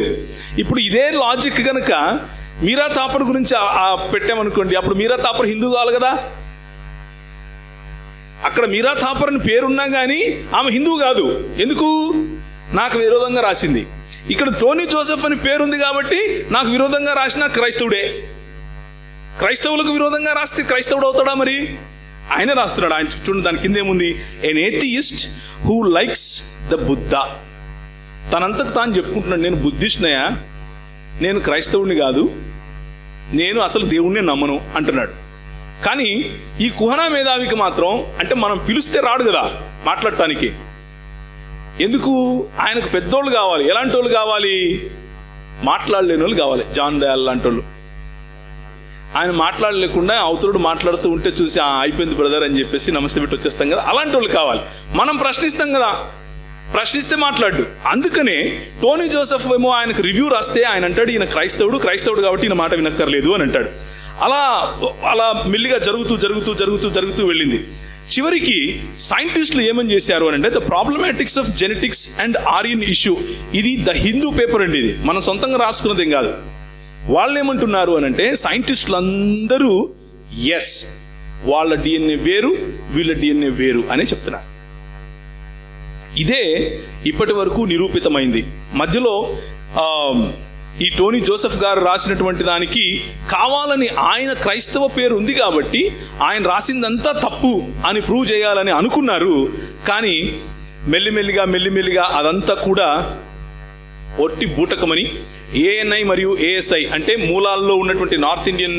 Speaker 1: ఇప్పుడు ఇదే లాజిక్ కనుక మీరా థాపర్ గురించి పెట్టామనుకోండి, అప్పుడు మీరా థాపర్ హిందూ కావాలి కదా. అక్కడ మీరా థాపర్ అని పేరున్నా కానీ ఆమె హిందూ కాదు. ఎందుకు? నాకు విరోధంగా రాసింది. ఇక్కడ టోనీ జోసెఫ్ అని పేరుంది కాబట్టి నాకు విరోధంగా రాసిన క్రైస్తవుడే. క్రైస్తవులకు విరోధంగా రాస్తే క్రైస్తవుడు అవుతాడా? మరి ఆయన రాస్తున్నాడు. ఆయన చూడండి, దాని కింద ఏముంది? ఎన్ ఏథియిస్ట్ హూ లైక్స్ ద బుద్ధ. తనంతకు తాను చెప్పుకుంటున్నాడు, నేను బుద్ధిస్ట్నయా, నేను క్రైస్తవుడిని కాదు, నేను అసలు దేవుణ్ణి నమ్మను అంటున్నాడు. కానీ ఈ కుహనా మేధావికి మాత్రం, అంటే మనం పిలిస్తే రాడు కదా మాట్లాడటానికి. ఎందుకు? ఆయనకు పెద్దోళ్ళు కావాలి. ఎలాంటి వాళ్ళు కావాలి? మాట్లాడలేని వాళ్ళు కావాలి. జాన్ దయాల్ లాంటి వాళ్ళు. ఆయన మాట్లాడలేకుండా అవతరుడు మాట్లాడుతూ ఉంటే చూసి అయిపోయింది బ్రదర్ అని చెప్పేసి నమస్తే పెట్టి వచ్చేస్తాం కదా, అలాంటి వాళ్ళు కావాలి. మనం ప్రశ్నిస్తాం కదా, ప్రశ్నిస్తే మాట్లాడు. అందుకనే టోనీ జోసెఫ్ ఏమో ఆయనకు రివ్యూ రాస్తే ఆయన అంటాడు, ఈయన క్రైస్తవుడు కాబట్టి ఈయన మాట వినక్కర్లేదు అని అంటాడు. అలా మెల్లిగా జరుగుతూ వెళ్ళింది. చివరికి సైంటిస్టులు ఏమని చేశారు అని అంటే, the problematics of genetics and Aryan issue, ఇది ద హిందూ పేపర్ అండి. ఇది మనం సొంతంగా రాసుకున్నదేం కాదు. వాళ్ళు ఏమంటున్నారు అని అంటే, సైంటిస్టులు అందరూ ఎస్, వాళ్ళ DNA వేరు, వీళ్ళ DNA వేరు అని చెప్తున్నారు. ఇదే ఇప్పటి వరకు నిరూపితమైంది. మధ్యలో ఈ టోనీ జోసెఫ్ గారు రాసినటువంటి దానికి కావాలని ఆయన క్రైస్తవ పేరు ఉంది కాబట్టి ఆయన రాసిందంతా తప్పు అని ప్రూవ్ చేయాలని అనుకున్నారు. కానీ మెల్లిమెల్లిగా అదంతా కూడా ఒట్టి బూటకమని, ANI మరియు ASI అంటే మూలాల్లో ఉన్నటువంటి నార్త్ ఇండియన్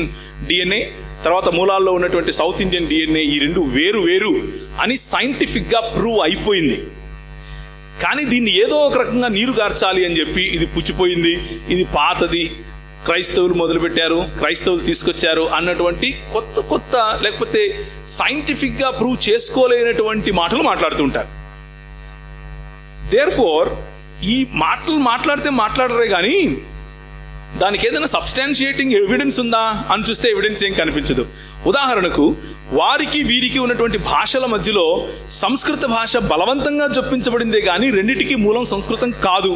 Speaker 1: DNA, తర్వాత మూలాల్లో ఉన్నటువంటి సౌత్ ఇండియన్ DNA, ఈ రెండు వేరు అని సైంటిఫిక్గా ప్రూవ్ అయిపోయింది. కానీ దీన్ని ఏదో ఒక రకంగా నీరు గార్చాలి అని చెప్పి ఇది పుచ్చిపోయింది, ఇది పాతది, క్రైస్తవులు మొదలుపెట్టారు, క్రైస్తవులు తీసుకొచ్చారు అన్నటువంటి కొత్త లేకపోతే సైంటిఫిక్గా ప్రూవ్ చేసుకోలేనటువంటి మాటలు మాట్లాడుతూ ఉంటారు. దేర్ఫోర్ ఈ మాటలు మాట్లాడరే కానీ దానికి ఏదైనా సబ్స్టాన్షియేటింగ్ ఎవిడెన్స్ ఉందా అని చూస్తే ఎవిడెన్స్ ఏం కనిపించదు. ఉదాహరణకు వారికి వీరికి ఉన్నటువంటి భాషల మధ్యలో సంస్కృత భాష బలవంతంగా జొప్పించబడిందే కానీ రెండిటికి మూలం సంస్కృతం కాదు.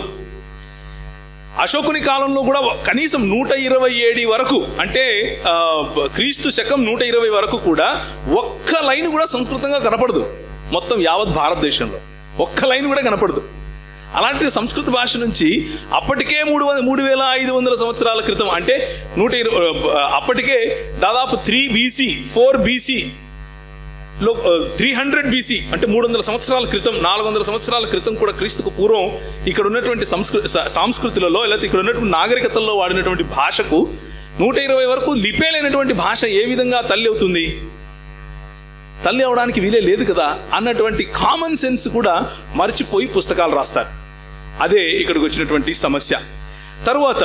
Speaker 1: అశోకుని కాలంలో కూడా కనీసం 120 వరకు, అంటే క్రీస్తు శకం 120 వరకు కూడా ఒక్క లైన్ కూడా సంస్కృతంగా కనపడదు. మొత్తం యావత్ భారతదేశంలో ఒక్క లైన్ కూడా కనపడదు. అలాంటి సంస్కృత భాష నుంచి అప్పటికే 3500 సంవత్సరాల క్రితం, అంటే 120, అప్పటికే దాదాపు 3 BC 4 BC లో 300 BC అంటే 300 సంవత్సరాల క్రితం, 400 సంవత్సరాల క్రితం కూడా క్రీస్తుకు పూర్వం ఇక్కడ ఉన్నటువంటి సంస్కృతులలో లేకపోతే ఇక్కడ ఉన్నటువంటి నాగరికతల్లో వాడినటువంటి భాషకు 120 వరకు లిపేలైనటువంటి భాష ఏ విధంగా తల్లి అవుతుంది? తల్లి అవడానికి వీలే లేదు కదా అన్నటువంటి కామన్ సెన్స్ కూడా మర్చిపోయి పుస్తకాలు రాస్తారు. అదే ఇక్కడికి వచ్చినటువంటి సమస్య. తరువాత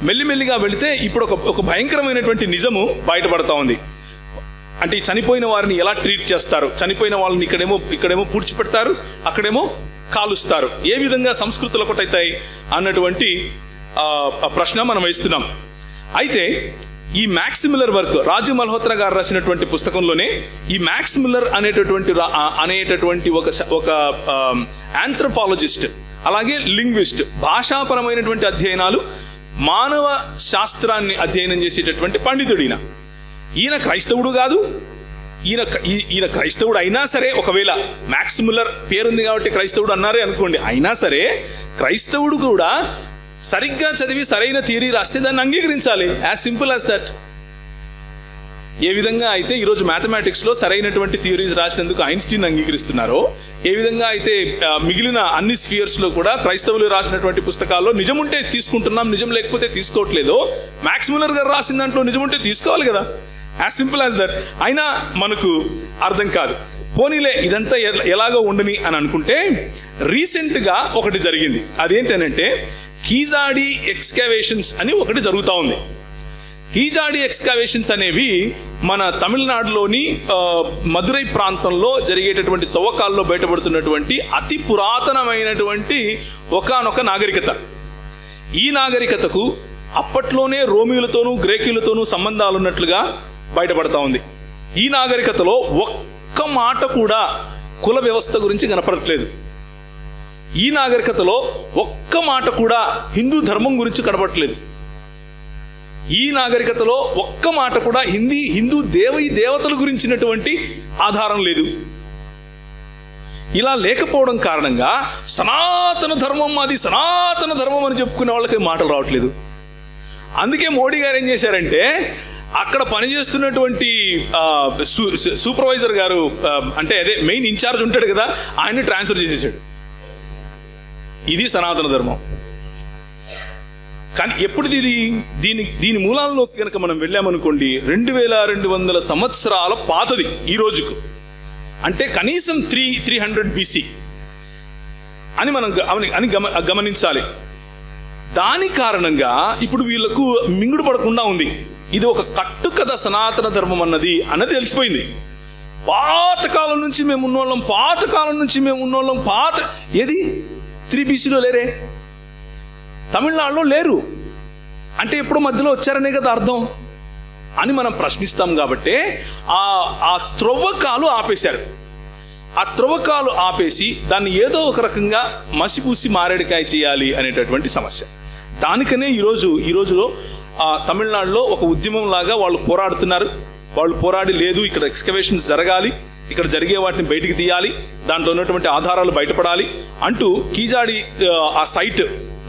Speaker 1: మెల్లిమెల్లిగా వెళితే ఇప్పుడు ఒక భయంకరమైనటువంటి నిజము బయటపడతా ఉంది. అంటే చనిపోయిన వారిని ఎలా ట్రీట్ చేస్తారు, చనిపోయిన వాళ్ళని ఇక్కడేమో పూడ్చిపెడతారు, అక్కడేమో కాలుస్తారు, ఏ విధంగా సంస్కృతులు ఒకటైతాయి అన్నటువంటి ప్రశ్న మనం వేస్తున్నాం. అయితే ఈ మ్యాక్స్ మిల్లర్ వర్క్, రాజు మల్హోత్రా గారు రాసినటువంటి పుస్తకంలోనే ఈ మ్యాక్స్ మిల్లర్ అనేటటువంటి ఒక ఆంథ్రోపాలజిస్ట్, అలాగే లింగ్విస్ట్, భాషాపరమైనటువంటి అధ్యయనాలు మానవ శాస్త్రాన్ని అధ్యయనం చేసేటటువంటి పండితుడు. ఈయన క్రైస్తవుడు కాదు. ఈయన క్రైస్తవుడు అయినా సరే, ఒకవేళ మ్యాక్స్ ముల్లర్ పేరుంది కాబట్టి క్రైస్తవుడు అన్నారే అనుకోండి, అయినా సరే క్రైస్తవుడు కూడా సరిగ్గా చదివి సరైన థియరీ రాస్తే దాన్ని అంగీకరించాలి. As simple as that. ఏ విధంగా అయితే ఈరోజు మ్యాథమెటిక్స్లో సరైనటువంటి థియరీస్ రాసినందుకు ఐన్స్టీన్ అంగీకరిస్తున్నారో, ఏ విధంగా అయితే మిగిలిన అన్ని స్ఫియర్స్లో కూడా క్రైస్తవులు రాసినటువంటి పుస్తకాల్లో నిజం ఉంటే తీసుకుంటున్నాం, నిజం లేకపోతే తీసుకోవట్లేదో, మ్యాక్స్ ముల్లర్ గారు రాసిన దాంట్లో నిజం ఉంటే తీసుకోవాలి కదా. As simple as that. అయినా మనకు అర్థం కాదు. పోనీలే ఇదంతా ఎలాగో ఉండని అని అనుకుంటే, రీసెంట్గా ఒకటి జరిగింది. అదేంటనంటే కీజాడి ఎక్స్కవేషన్స్ అని ఒకటి జరుగుతూ ఉంది. కీజాడి ఎక్స్కవేషన్స్ అనేవి మన తమిళనాడులోని మదురై ప్రాంతంలో జరిగేటటువంటి తవ్వకాల్లో బయటపడుతున్నటువంటి అతి పురాతనమైనటువంటి ఒకానొక నాగరికత. ఈ నాగరికతకు అప్పట్లోనే రోమియులతోనూ గ్రేకులతోనూ సంబంధాలు ఉన్నట్లుగా బయటపడతా ఉంది. ఈ నాగరికతలో ఒక్క మాట కూడా కుల వ్యవస్థ గురించి కనపడట్లేదు. ఈ నాగరికతలో ఒక్క మాట కూడా హిందూ ధర్మం గురించి కనపడట్లేదు. ఈ నాగరికతలో ఒక్క మాట కూడా హిందూ దేవతల గురించినటువంటి ఆధారం లేదు. ఇలా లేకపోవడం కారణంగా సనాతన ధర్మం అని చెప్పుకునే వాళ్ళకి మాటలు రావట్లేదు. అందుకే మోడీ గారు ఏం చేశారంటే, అక్కడ పనిచేస్తున్నటువంటి సూపర్వైజర్ గారు, అంటే అదే మెయిన్ ఇన్ఛార్జ్ ఉంటాడు కదా, ఆయన్ని ట్రాన్స్ఫర్ చేసేసాడు. ఇది సనాతన ధర్మం. కానీ ఎప్పుడు దీని మూలాల్లోకి కనుక మనం వెళ్ళామనుకోండి, 2200 సంవత్సరాల పాతది ఈ రోజుకు. అంటే కనీసం 300 BC అని మనం గమనించాలి. దాని కారణంగా ఇప్పుడు వీళ్ళకు మింగుడు పడకుండా ఉంది. ఇది ఒక కట్టు కథ సనాతన ధర్మం అన్నది తెలిసిపోయింది. పాతకాలం నుంచి మేము ఉన్నోళ్ళం. ఏది 3 BCలో లేరే, తమిళనాడులో లేరు అంటే ఎప్పుడు మధ్యలో వచ్చారనే కదా అర్థం అని మనం ప్రశ్నిస్తాం. కాబట్టి ఆ త్రవ్వకాలు ఆపేశారు. ఆ త్రవ్వకాలు ఆపేసి దాన్ని ఏదో ఒక రకంగా మసిపూసి మారేడుకాయ చేయాలి అనేటటువంటి సమస్య. దానికనే ఈ రోజులో తమిళనాడులో ఒక ఉద్యమం లాగా వాళ్ళు పోరాడుతున్నారు. వాళ్ళు పోరాడి, లేదు ఇక్కడ ఎక్స్కవేషన్స్ జరగాలి, ఇక్కడ జరిగే వాటిని బయటికి తీయాలి, దాంట్లో ఉన్నటువంటి ఆధారాలు బయటపడాలి అంటూ కీజాడి ఆ సైట్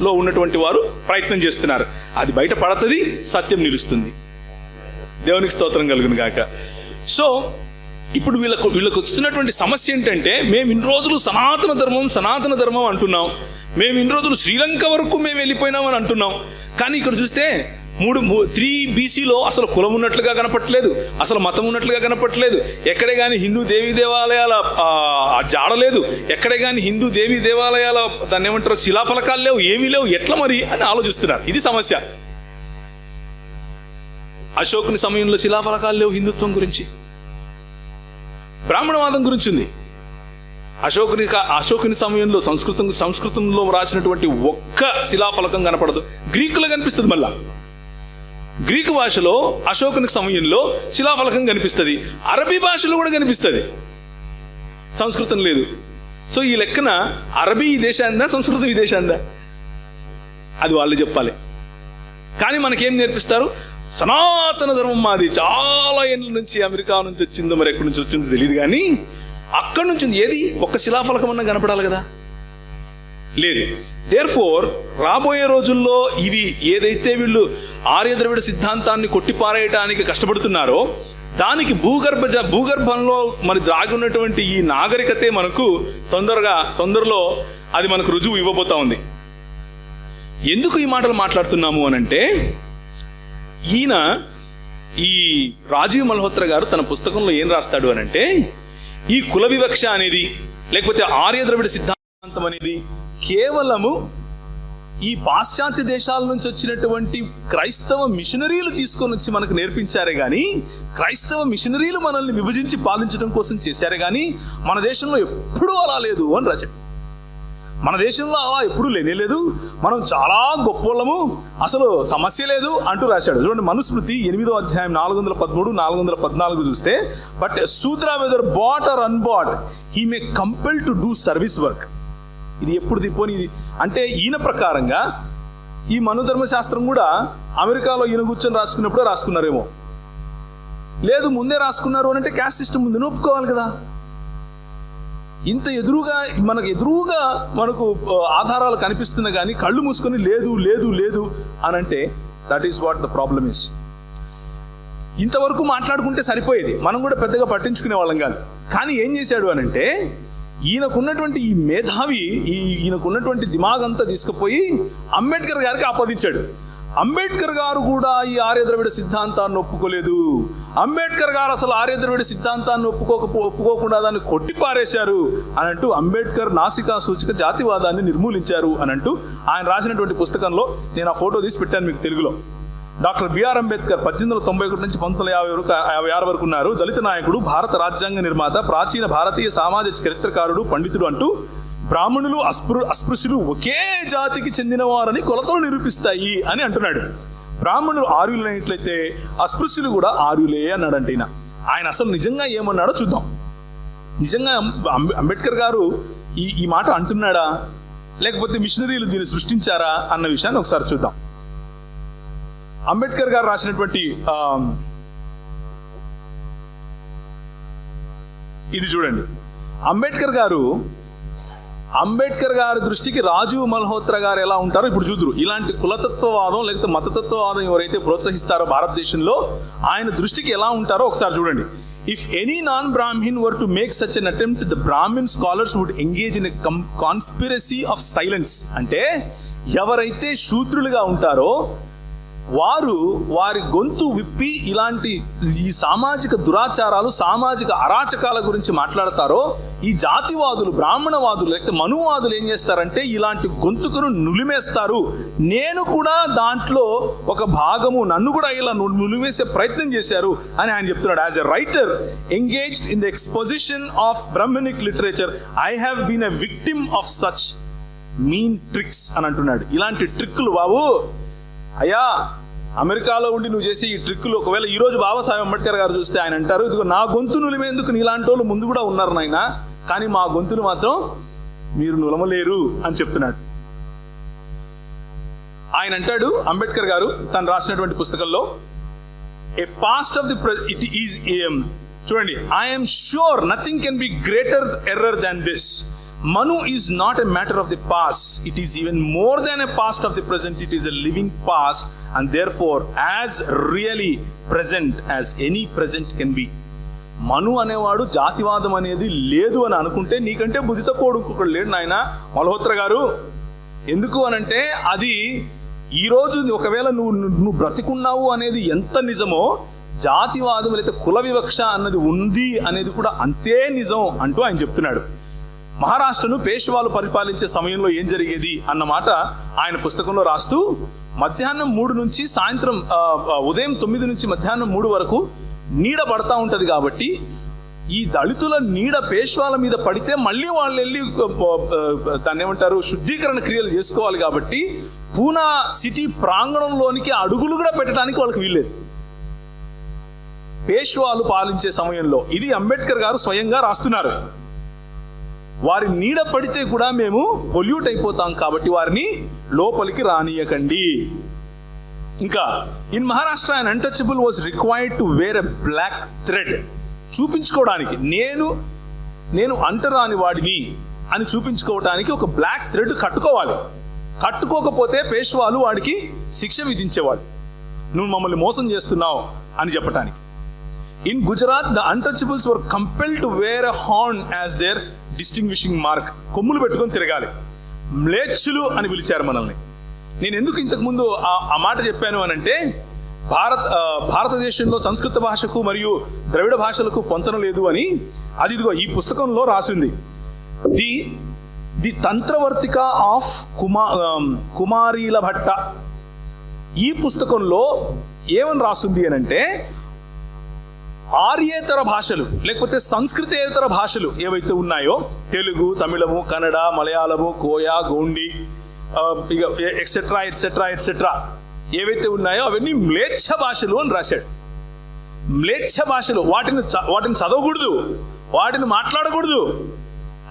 Speaker 1: లో ఉన్నటువంటి వారు ప్రయత్నం చేస్తున్నారు. అది బయట పడుతుంది, సత్యం నిలుస్తుంది. దేవునికి స్తోత్రం కలుగును గాక. సో ఇప్పుడు వీళ్ళకు వస్తున్నటువంటి సమస్య ఏంటంటే, మేము ఇన్ని రోజులు సనాతన ధర్మం అంటున్నాం, మేము ఇన్ని రోజులు శ్రీలంక వరకు మేము వెళ్ళిపోయినామని అంటున్నాం. కానీ ఇక్కడ చూస్తే 3 BCలో అసలు కులం ఉన్నట్లుగా కనపట్లేదు, అసలు మతం ఉన్నట్లుగా కనపట్లేదు. ఎక్కడే కానీ హిందూ దేవీ దేవాలయాల జాడలేదు, ఎక్కడే కానీ హిందూ దేవీ దేవాలయాల దాన్ని ఏమంటారు శిలాఫలకాలు లేవు, ఏమీ లేవు. ఎట్లా మరి అని ఆలోచిస్తున్నారు. ఇది సమస్య. అశోకుని సమయంలో శిలాఫలకాలు లేవు హిందుత్వం గురించి, బ్రాహ్మణవాదం గురించి ఉంది. అశోకుని సమయంలో సంస్కృతంలో రాసినటువంటి ఒక్క శిలాఫలకం కనపడదు. గ్రీకులో కనిపిస్తుంది. మళ్ళా గ్రీకు భాషలో అశోకుని సమయంలో శిలాఫలకం కనిపిస్తుంది. అరబీ భాషలో కూడా కనిపిస్తుంది, సంస్కృతం లేదు. సో ఈ లెక్కన అరబీ ఈ దేశాందా, సంస్కృతం ఈ దేశాందా, అది వాళ్ళు చెప్పాలి. కానీ మనకేం నేర్పిస్తారు? సనాతన ధర్మం మాది, చాలా ఏళ్ళ నుంచి అమెరికా నుంచి వచ్చిందో మరి ఎక్కడి నుంచి వచ్చిందో తెలియదు, కానీ అక్కడి నుంచి ఏది ఒక్క శిలాఫలకం అన్నా కనపడాలి కదా, లేదు. దేర్ఫోర్ రాబోయే రోజుల్లో ఇవి ఏదైతే వీళ్ళు ఆర్య ద్రవిడ సిద్ధాంతాన్ని కొట్టిపారేయటానికి కష్టపడుతున్నారో, దానికి భూగర్భంలో మరి దాగి ఉన్నటువంటి ఈ నాగరికతే మనకు తొందరలో అది మనకు రుజువు ఇవ్వబోతా ఉంది. ఎందుకు ఈ మాటలు మాట్లాడుతున్నాము అనంటే, ఈ రాజీవ్ మల్హోత్రా గారు తన పుస్తకంలో ఏం రాస్తాడు అనంటే, ఈ కుల వివక్ష అనేది లేకపోతే ఆర్య ద్రవిడ సిద్ధాంతం అనేది కేవలము ఈ పాశ్చాత్య దేశాల నుంచి వచ్చినటువంటి క్రైస్తవ మిషనరీలు తీసుకొని వచ్చి మనకు నేర్పించారే గాని, క్రైస్తవ మిషనరీలు మనల్ని విభజించి పాలించడం కోసం చేశారే గాని, మన దేశంలో ఎప్పుడూ అలా లేదు అని రాశాడు. మన దేశంలో అలా ఎప్పుడూ లేనేలేదు, మనం చాలా గొప్పోళ్ళము, అసలు సమస్య లేదు అంటూ రాశాడు. చూడండి, మనుస్మృతి 8వ అధ్యాయం 413, 414 చూస్తే, but Shudra whether bought or unbought he may compel to do service work. ఇది ఎప్పుడు తిప్పోని అంటే ఈయన ప్రకారంగా ఈ మనుధర్మశాస్త్రం కూడా అమెరికాలో ఈయన కూర్చొని రాసుకున్నప్పుడే రాసుకున్నారేమో. లేదు ముందే రాసుకున్నారు అని అంటే క్యాస్ట్ సిస్టమ్ ముందు ఒప్పుకోవాలి కదా. ఇంత ఎదురుగా మనకు ఆధారాలు కనిపిస్తున్నా కానీ కళ్ళు మూసుకొని లేదు లేదు లేదు అని అంటే that is what the problem is. ఇంతవరకు మాట్లాడుకుంటే సరిపోయేది, మనం కూడా పెద్దగా పట్టించుకునే వాళ్ళం కాదు. కానీ ఏం చేశాడు అని అంటే ఈయనకున్నటువంటి ఈ మేధావి ఈయనకున్నటువంటి దిమాగ్ అంతా తీసుకుపోయి అంబేద్కర్ గారికి ఆపాదించాడు. అంబేద్కర్ గారు కూడా ఈ ఆర్య ద్రవిడ సిద్ధాంతాన్ని ఒప్పుకోలేదు. అంబేద్కర్ గారు అసలు ఆర్య ద్రవిడ సిద్ధాంతాన్ని ఒప్పుకోకుండా దాన్ని కొట్టిపారేశారు అని అంటూ అంబేద్కర్ నాసికా సూచిక జాతివాదాన్ని నిర్మూలించారు అని అంటూ ఆయన రాసినటువంటి పుస్తకంలో నేను ఆ ఫోటో తీసి పెట్టాను మీకు తెలుగులో. డాక్టర్ బిఆర్ అంబేద్కర్ 1891 నుంచి 1956 వరకు ఉన్నారు. దళిత నాయకుడు, భారత రాజ్యాంగ నిర్మాత, ప్రాచీన భారతీయ సామాజిక చరిత్రకారుడు, పండితుడు అంటూ బ్రాహ్మణులు అస్పృశ్యులు ఒకే జాతికి చెందినవారని కొలతలు నిరూపిస్తాయి అని అంటున్నాడు. బ్రాహ్మణులు ఆర్యులైనట్లయితే అస్పృశ్యులు కూడా ఆర్యులే అన్నాడంటే ఆయన అసలు నిజంగా ఏమన్నాడో చూద్దాం. నిజంగా అంబేద్కర్ గారు ఈ మాట అంటున్నాడా లేకపోతే మిషనరీలు దీన్ని సృష్టించారా అన్న విషయాన్ని ఒకసారి చూద్దాం. అంబేద్కర్ గారు రాసినటువంటి ఇది చూడండి. అంబేద్కర్ గారి దృష్టికి రాజీవ్ మల్హోత్రా గారు ఎలా ఉంటారో ఇప్పుడు చూద్దరు. ఇలాంటి కులతత్వవాదం లేకపోతే మతతత్వవాదం ఎవరైతే ప్రోత్సహిస్తారో భారతదేశంలో ఆయన దృష్టికి ఎలా ఉంటారో ఒకసారి చూడండి. If any non-Brahmin were to make such an attempt, the Brahmin scholars would engage in a conspiracy of silence. అంటే ఎవరైతే శూద్రులుగా ఉంటారో వారి గొంతు విప్పి ఇలాంటి ఈ సామాజిక దురాచారాలు, సామాజిక అరాచకాల గురించి మాట్లాడతారో ఈ జాతివాదులు, బ్రాహ్మణవాదులు లేకపోతే మనువాదులు ఏం చేస్తారంటే ఇలాంటి గొంతుకును నులిమేస్తారు. నేను కూడా దాంట్లో ఒక భాగము, నన్ను కూడా ఇలా నులిమేసే ప్రయత్నం చేశారు అని ఆయన చెప్తున్నాడు. As a writer engaged in the exposition of Brahmanic literature I have been a victim of such mean tricks అని అంటున్నాడు. ఇలాంటి ట్రిక్కులు బాబు అయ్యా అమెరికాలో ఉండి నువ్వు చేసే ఈ ట్రిక్కులు ఒకవేళ ఈ రోజు బాబాసాహెబ్ అంబేద్కర్ గారు చూస్తే ఆయన అంటారు, ఇదిగో నా గొంతు నులిమేందుకు నీలాంటి వాళ్ళు ముందు కూడా ఉన్నారు నాయన, కానీ మా గొంతును మాత్రం మీరు నులమలేరు అని చెప్తున్నాడు. ఆయన అంటాడు అంబేద్కర్ గారు తను రాసినటువంటి పుస్తకంలో, a past of the it is చూడండి, I'm sure nothing can be greater error than this. Manu is not a matter of the past. It is even more than a past of the present. It is a living past and therefore as really present as any present can be. మను అనేవాడు జాతివాదం అనేది లేదు అని అనుకుంటే నీకంటే బుద్ధి తక్కువ ఇంకొకడు లేడు నాయన మల్హోత్రా గారు. ఎందుకు అనంటే అది ఈరోజు ఒకవేళ నువ్వు బ్రతికున్నావు అనేది ఎంత నిజమో జాతివాదం లేదా కుల వివక్ష అన్నది ఉంది అనేది కూడా అంతే నిజం అంటూ ఆయన చెప్తున్నాడు. మహారాష్ట్రను పేష్వాలు పరిపాలించే సమయంలో ఏం జరిగేది అన్నమాట ఆయన పుస్తకంలో రాస్తూ, మధ్యాహ్నం 3 నుంచి సాయంత్రం ఉదయం 9 నుంచి మధ్యాహ్నం 3 వరకు నీడ పడతా ఉంటది. కాబట్టి ఈ దళితుల నీడ పేష్వాల మీద పడితే మళ్ళీ వాళ్ళు వెళ్ళి దాన్ని ఏమంటారు శుద్ధీకరణ క్రియలు చేసుకోవాలి. కాబట్టి పూనా సిటీ ప్రాంగణంలోనికి అడుగులు కూడా పెట్టడానికి వాళ్ళకి వీల్లేదు పేష్వాలు పాలించే సమయంలో. ఇది అంబేద్కర్ గారు స్వయంగా రాస్తున్నారు. వారి నీడ పడితే కూడా మేము పొల్యూట్ అయిపోతాం కాబట్టి వారిని లోపలికి రానియకండి. ఇంకా in Maharashtra an untouchable was required to wear a black thread. చూపించుకోవడానికి నేను అంటరాని వాడిని అని చూపించుకోవడానికి ఒక బ్లాక్ థ్రెడ్ కట్టుకోవాలి. కట్టుకోకపోతే పేష్వాలు వాడికి శిక్ష విధించేవాడు, నువ్వు మమ్మల్ని మోసం చేస్తున్నావు అని చెప్పటానికి. In Gujarat the untouchables were compelled to wear a horn as their distinguishing mark. కొమ్ములు పెట్టుకొని తిరగాలి. మ్లేచ్చులు అని పిలిచారు మనల్ని. నేను ఎందుకు ఇంతకుముందు ఆ మాట చెప్పాను అనంటే భారతదేశంలో సంస్కృత భాషకు మరియు ద్రవిడ భాషలకు పొంతన లేదు అని. అది ఇదిగో ఈ పుస్తకంలో రాసింది. ది తంత్రవర్తిక ఆఫ్ కుమారీల భట్ట. ఈ పుస్తకంలో ఏమని రాస్తుంది అనంటే ఆర్యేతర భాషలు లేకపోతే సంస్కృతేతర భాషలు ఏవైతే ఉన్నాయో తెలుగు, తమిళము, కన్నడ, మలయాళము, కోయా, గోండి ఇక ఎక్సెట్రా ఎట్సెట్రా ఎట్సెట్రా ఏవైతే ఉన్నాయో అవన్నీ మ్లేచ్ఛ భాషలు అని రాశాడు. మ్లేచ్ఛ భాషలు వాటిని చదవకూడదు, వాటిని మాట్లాడకూడదు,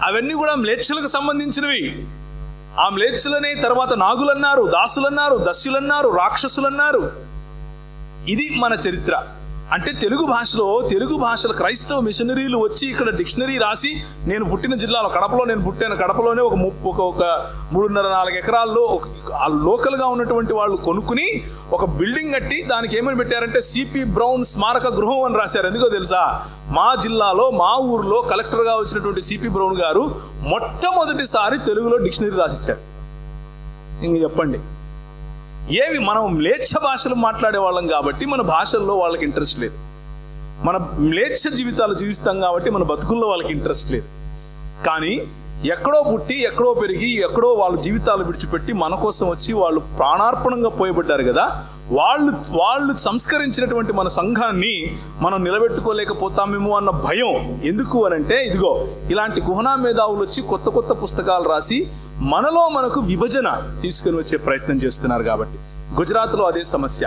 Speaker 1: అవన్నీ కూడా మ్లేచ్ఛలకు సంబంధించినవి. ఆ మ్లేచ్చులనే తర్వాత నాగులన్నారు, దాసులన్నారు, దస్యులన్నారు, రాక్షసులన్నారు. ఇది మన చరిత్ర. అంటే తెలుగు భాషల క్రైస్తవ మిషనరీలు వచ్చి ఇక్కడ డిక్షనరీ రాసి, నేను పుట్టిన జిల్లాలో కడపలో నేను పుట్టాను, కడపలోనే ఒక 3.5-4 ఎకరాల్లో లోకల్ గా ఉన్నటువంటి వాళ్ళు కొనుక్కుని ఒక బిల్డింగ్ కట్టి దానికి ఏమని పెట్టారంటే సిపి బ్రౌన్ స్మారక గృహం అని రాశారు. ఎందుకో తెలుసా? మా జిల్లాలో మా ఊర్లో కలెక్టర్ గా వచ్చినటువంటి సిపి బ్రౌన్ గారు మొట్టమొదటిసారి తెలుగులో డిక్షనరీ రాసిచ్చారు. ఇంక చెప్పండి, ఏవి మనం మ్లేచ్ఛ భాషలు మాట్లాడే వాళ్ళం కాబట్టి మన భాషల్లో వాళ్ళకి ఇంట్రెస్ట్ లేదు. మన మ్లేచ్ఛ జీవితాలు జీవిస్తాం కాబట్టి మన బతుకుల్లో వాళ్ళకి ఇంట్రెస్ట్ లేదు. కానీ ఎక్కడో పుట్టి, ఎక్కడో పెరిగి, ఎక్కడో వాళ్ళ జీవితాలు విడిచిపెట్టి మన కోసం వచ్చి వాళ్ళు ప్రాణార్పణంగా పోయబడ్డారు కదా, వాళ్ళు సంస్కరించినటువంటి మన సంఘాన్ని మనం నిలబెట్టుకోలేకపోతామేమో అన్న భయం. ఎందుకు అనంటే, ఇదిగో ఇలాంటి గుహనా మేధావులు వచ్చి కొత్త కొత్త పుస్తకాలు రాసి మనకు విభజన తీసుకుని వచ్చే ప్రయత్నం చేస్తున్నారు కాబట్టి. గుజరాత్లో అదే సమస్య,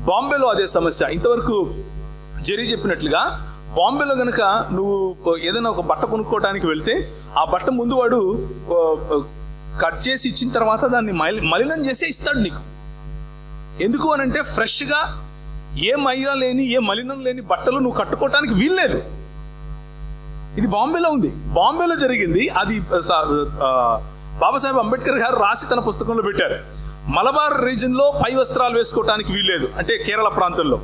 Speaker 1: బాంబేలో అదే సమస్య. ఇంతవరకు జెరీ చెప్పినట్లుగా బాంబేలో గనక నువ్వు ఏదైనా ఒక బట్ట కొనుక్కోవడానికి వెళ్తే ఆ బట్ట ముందు వాడు కట్ చేసి ఇచ్చిన తర్వాత దాన్ని మలినం చేసే ఇస్తాడు నీకు. ఎందుకు అనంటే ఫ్రెష్గా ఏ మైలా లేని, ఏ మలినం లేని బట్టలు నువ్వు కట్టుకోవటానికి వీల్లేదు. ఇది బాంబేలో ఉంది, బాంబేలో జరిగింది. అది బాబాసాహెబ్ అంబేద్కర్ గారు రాసి తన పుస్తకంలో పెట్టారు. మలబార్ రీజన్ లో పై వస్త్రాలు వేసుకోవటానికి వీల్లేదు, అంటే కేరళ ప్రాంతంలో.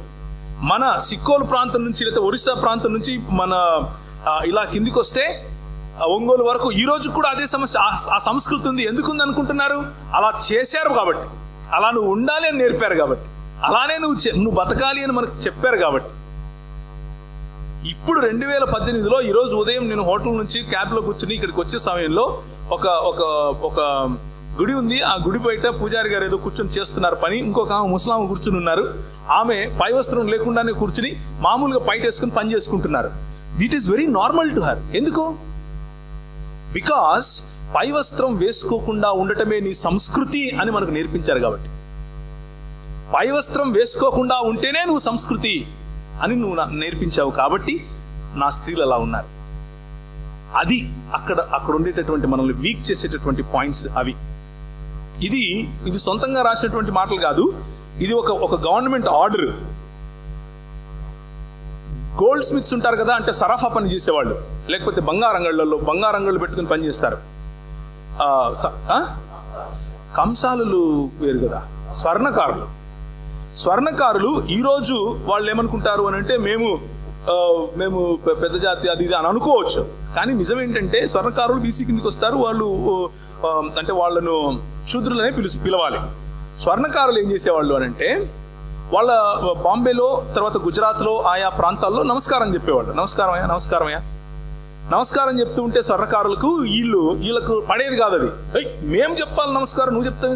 Speaker 1: మన సిక్కోలు ప్రాంతం నుంచి లేదా ఒరిస్సా ప్రాంతం నుంచి మన ఇలా కిందికి వస్తే ఒంగోలు వరకు ఈ రోజు కూడా అదే సమస్య, ఆ సంస్కృతి ఉంది. ఎందుకుంది అనుకుంటున్నారు? అలా చేశారు కాబట్టి, అలా నువ్వు ఉండాలి అని నేర్పారు కాబట్టి, అలానే నువ్వు బతకాలి అని మనకు చెప్పారు కాబట్టి. ఇప్పుడు 2018లో ఈరోజు ఉదయం నేను హోటల్ నుంచి క్యాబ్లో కూర్చుని ఇక్కడికి వచ్చే సమయంలో ఒక గుడి ఉంది. ఆ గుడి బయట పూజారి గారు ఏదో కూర్చొని చేస్తున్నారు పని. ఇంకొక ఆమె ముస్లాం కూర్చుని ఉన్నారు. ఆమె పై వస్త్రం లేకుండానే కూర్చుని మామూలుగా పైట వేసుకుని పని చేసుకుంటున్నారు. It is very normal to her. ఎందుకు? బికాస్ పై వస్త్రం వేసుకోకుండా ఉండటమే నీ సంస్కృతి అని మనకు నేర్పించారు కాబట్టి. పై వస్త్రం వేసుకోకుండా ఉంటేనే నువ్వు సంస్కృతి అని నువ్వు నేర్పించావు కాబట్టి నా స్త్రీలు అలా ఉన్నారు. అది అక్కడ ఉండేటటువంటి మనల్ని వీక్ చేసేటటువంటి పాయింట్స్ అవి. ఇది సొంతంగా రాసినటువంటి మాటలు కాదు, ఇది ఒక గవర్నమెంట్ ఆర్డర్. గోల్డ్ స్మిత్స్ ఉంటారు కదా, అంటే సరఫా పని చేసేవాళ్ళు, లేకపోతే బంగారంగళ్ళు పెట్టుకుని పని చేస్తారు. కంసాలు వేరు కదా, స్వర్ణకారులు ఈరోజు వాళ్ళు ఏమనుకుంటారు అని అంటే మేము పెద్ద జాతి అది ఇది అని అనుకోవచ్చు. కానీ నిజం ఏంటంటే స్వర్ణకారులు బీసీ కిందకి వస్తారు. వాళ్ళు అంటే వాళ్ళను శూద్రులనే పిలవాలి. స్వర్ణకారులు ఏం చేసేవాళ్ళు అని అంటే వాళ్ళ బాంబేలో తర్వాత గుజరాత్లో ఆయా ప్రాంతాల్లో నమస్కారం చెప్పేవాళ్ళు. నమస్కారం చెప్తూ ఉంటే స్వర్ణకారులకు వీళ్ళకు పడేది కాదు. అది మేము చెప్పాలి నమస్కారం, నువ్వు చెప్తావు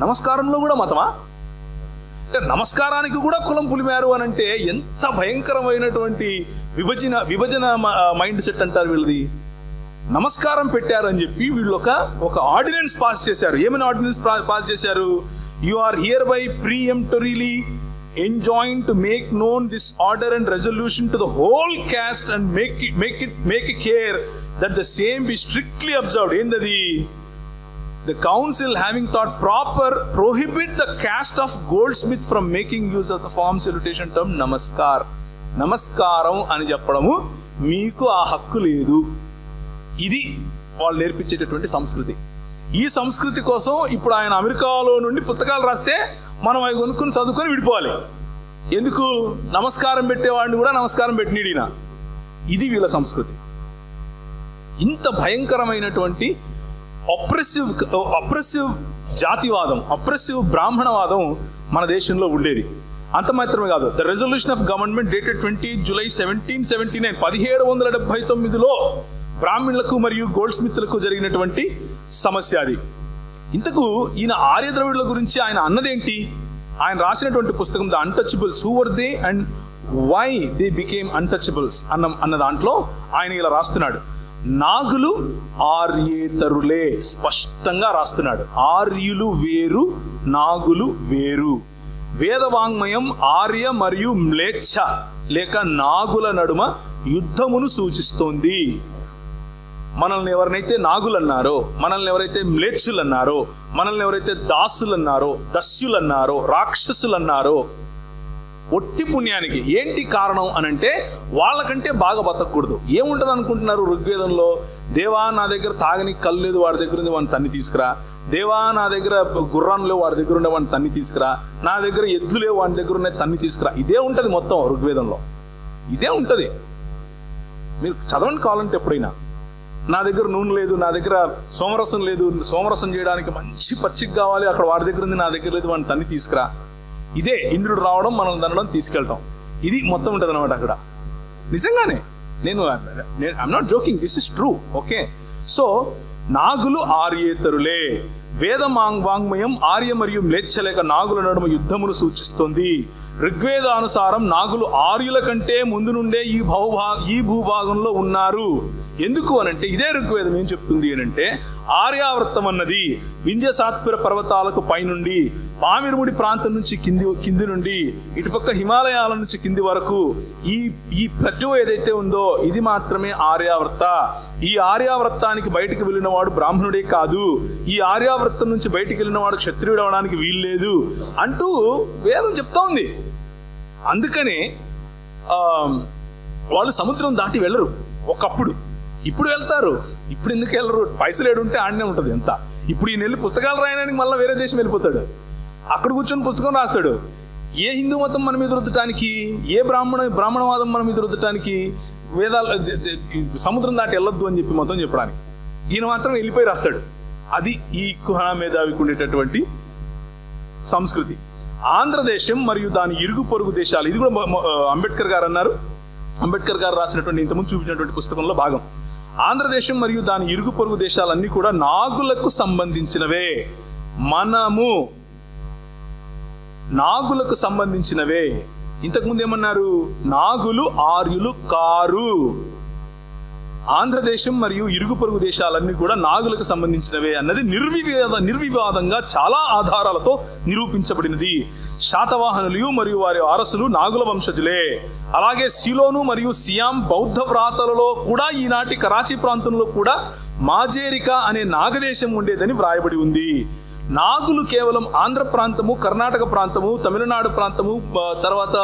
Speaker 1: నమస్కారంలో కూడా మతమా? అంటే నమస్కారానికి కూడా కులం పులిమారు అని అంటే ఎంత భయంకరమైనటువంటి విభజన మైండ్ సెట్ అంటారు వీళ్ళది. నమస్కారం పెట్టారని చెప్పి వీళ్ళు ఒక ఆర్డినెన్స్ పాస్ చేశారు. ఏమైనా ఆర్డినెన్స్ పాస్ చేశారు? You are hereby peremptorily enjoined to make known this order and resolution to the whole caste and make care that the same be strictly observed. Endadi the council having thought proper prohibit the caste of goldsmith from making use of the form salutation term నమస్కారం అని చెప్పడము మీకు ఆ హక్కు లేదు. ఇది వాళ్ళు నేర్పించేటటువంటి సంస్కృతి. ఈ సంస్కృతి కోసం ఇప్పుడు ఆయన అమెరికాలో నుండి పుస్తకాలు రాస్తే మనం అవి కొనుక్కుని చదువుకొని విడిపోవాలి. ఎందుకు? నమస్కారం పెట్టేవాడిని కూడా నమస్కారం పెట్టినీడినా. ఇది వీళ్ళ సంస్కృతి. ఇంత భయంకరమైనటువంటి అప్రెసివ్ జాతివాదం, అప్రెసివ్ బ్రాహ్మణవాదం మన దేశంలో ఉండేది. అంత మాత్రమే కాదు, the resolution of government dated 20 July 1779 1779లో బ్రాహ్మణులకు మరియు గోల్డ్ స్మిత్లకు జరిగినటువంటి సమస్య అది. ఇంతకు ఈయన ఆర్యద్రవిడుల గురించి ఆయన అన్నదేంటి? ఆయన రాసినటువంటి పుస్తకం the untouchables, who were they and why they became untouchables అన్న దాంట్లో ఆయన ఇలా రాస్తున్నాడు, నాగులు ఆర్యేతరులే. స్పష్టంగా రాస్తున్నాడు, ఆర్యులు వేరు, నాగులు వేరు. వేదవాంగ్మయం ఆర్య మరియు మ్లేచ్ఛ లేక నాగుల నడుమ యుద్ధమును సూచిస్తోంది. మనల్ని ఎవరినైతే నాగులన్నారో, మనల్ని ఎవరైతే మ్లేచ్చులన్నారో, మనల్ని ఎవరైతే దాసులన్నారో, దస్యులన్నారో, రాక్షసులన్నారో, ఒట్టి పుణ్యానికి ఏంటి కారణం అనంటే వాళ్ళకంటే బాగా బతకూడదు. ఏముంటది అనుకుంటున్నారు ఋగ్వేదంలో? దేవా నా దగ్గర తాగని కళ్ళు లేదు, వాడి దగ్గర ఉంది, వాడిని తన్ని తీసుకురా. దేవా నా దగ్గర గుర్రం లేవు, వాడి దగ్గర ఉండే వాడిని తన్ని తీసుకురా. నా దగ్గర ఎద్దు లేవు, వాడి దగ్గర ఉన్న తన్ని తీసుకురా. ఇదే ఉంటది మొత్తం ఋగ్వేదంలో, ఇదే ఉంటది. మీరు చదవండి కావాలంటే ఎప్పుడైనా. నా దగ్గర నూనె లేదు, నా దగ్గర సోమరసం లేదు, సోమరసం చేయడానికి మంచి పచ్చిక కావాలి, అక్కడ వాడి దగ్గర ఉంది, నా దగ్గర లేదు, వాడిని తన్ని తీసుకురా. ఇదే ఇంద్రుడు రావడం, మనం దనడం, తీసుకెళ్ళటం, ఇది మొత్తం ఉంటుంది అనమాట అక్కడ. నిజంగానే నేను I'm not joking, this is true. Okay, so నాగులు ఆర్యేతరులే. వేద వాంగ్మయం ఆర్య మరియు మ్లేచ్ఛలేక నాగుల నడుమ యుద్ధమును సూచిస్తుంది. ఋగ్వేదానుసారం నాగులు ఆర్యుల కంటే ముందు నుండే ఈ భూభాగంలో ఉన్నారు. ఎందుకు అనంటే ఇదే ఋగ్వేదం ఏం చెప్తుంది అనంటే, ఆర్యావర్తం అన్నది వింధ్యసాత్పుర పర్వతాలకు పైనుండి, పామిరుముడి ప్రాంతం నుంచి కింది నుండి, ఇటుపక్క హిమాలయాల నుంచి కింది వరకు ఈ ప్లటో ఏదైతే ఉందో ఇది మాత్రమే ఆర్యావర్త. ఈ ఆర్యావర్తానికి బయటికి వెళ్ళిన వాడు బ్రాహ్మణుడే కాదు, ఈ ఆర్యావర్తం నుంచి బయటికి వెళ్ళిన వాడు క్షత్రియుడు అవడానికి వీల్లేదు అంటూ వేదం చెప్తా ఉంది. అందుకనే వాళ్ళు సముద్రం దాటి వెళ్ళరు ఒకప్పుడు. ఇప్పుడు వెళ్తారు. ఇప్పుడు ఎందుకు వెళ్ళరు? పైసలు ఏడుంటే ఆడనే ఉంటుంది ఎంత. ఇప్పుడు ఈయన వెళ్ళి పుస్తకాలు రాయడానికి మళ్ళీ వేరే దేశం వెళ్ళిపోతాడు, అక్కడ కూర్చొని పుస్తకం రాస్తాడు. ఏ హిందూ మతం మన మీద రుద్దటానికి, ఏ బ్రాహ్మణవాదం మన మీద రుద్దటానికి, వేదాలు సముద్రం దాటి వెళ్ళొద్దు అని చెప్పి మొత్తం చెప్పడానికి ఈయన మాత్రం వెళ్ళిపోయి రాస్తాడు. అది ఈ కుహనా మేధావికి ఉండేటటువంటి సంస్కృతి. ఆంధ్రదేశం మరియు దాని ఇరుగు పొరుగు దేశాలు, ఇది కూడా అంబేద్కర్ గారు అన్నారు. అంబేద్కర్ గారు రాసినటువంటి ఇంతకుముందు చూపించినటువంటి పుస్తకంలో భాగం. ఆంధ్రదేశం మరియు దాని ఇరుగు పొరుగు దేశాలన్నీ కూడా నాగులకు సంబంధించినవే. మనము నాగులకు సంబంధించినవే. ఇంతకుముందు ఏమన్నారు? నాగులు ఆర్యులు కారు. ఆంధ్రదేశం మరియు ఇరుగు పొరుగు దేశాలన్నీ కూడా నాగులకు సంబంధించినవే అన్నది నిర్వివాదంగా చాలా ఆధారాలతో నిరూపించబడినది. శాతవాహనులు మరియు వారి వారసులు నాగుల వంశజులే. అలాగే సిలోను మరియు సియాం బౌద్ధ వ్రాతలలో కూడా ఈనాటి కరాచీ ప్రాంతంలో కూడా మాజేరిక అనే నాగదేశం ఉండేదని వ్రాయబడి ఉంది. నాగులు కేవలం ఆంధ్ర ప్రాంతము, కర్ణాటక ప్రాంతము, తమిళనాడు ప్రాంతము, తర్వాత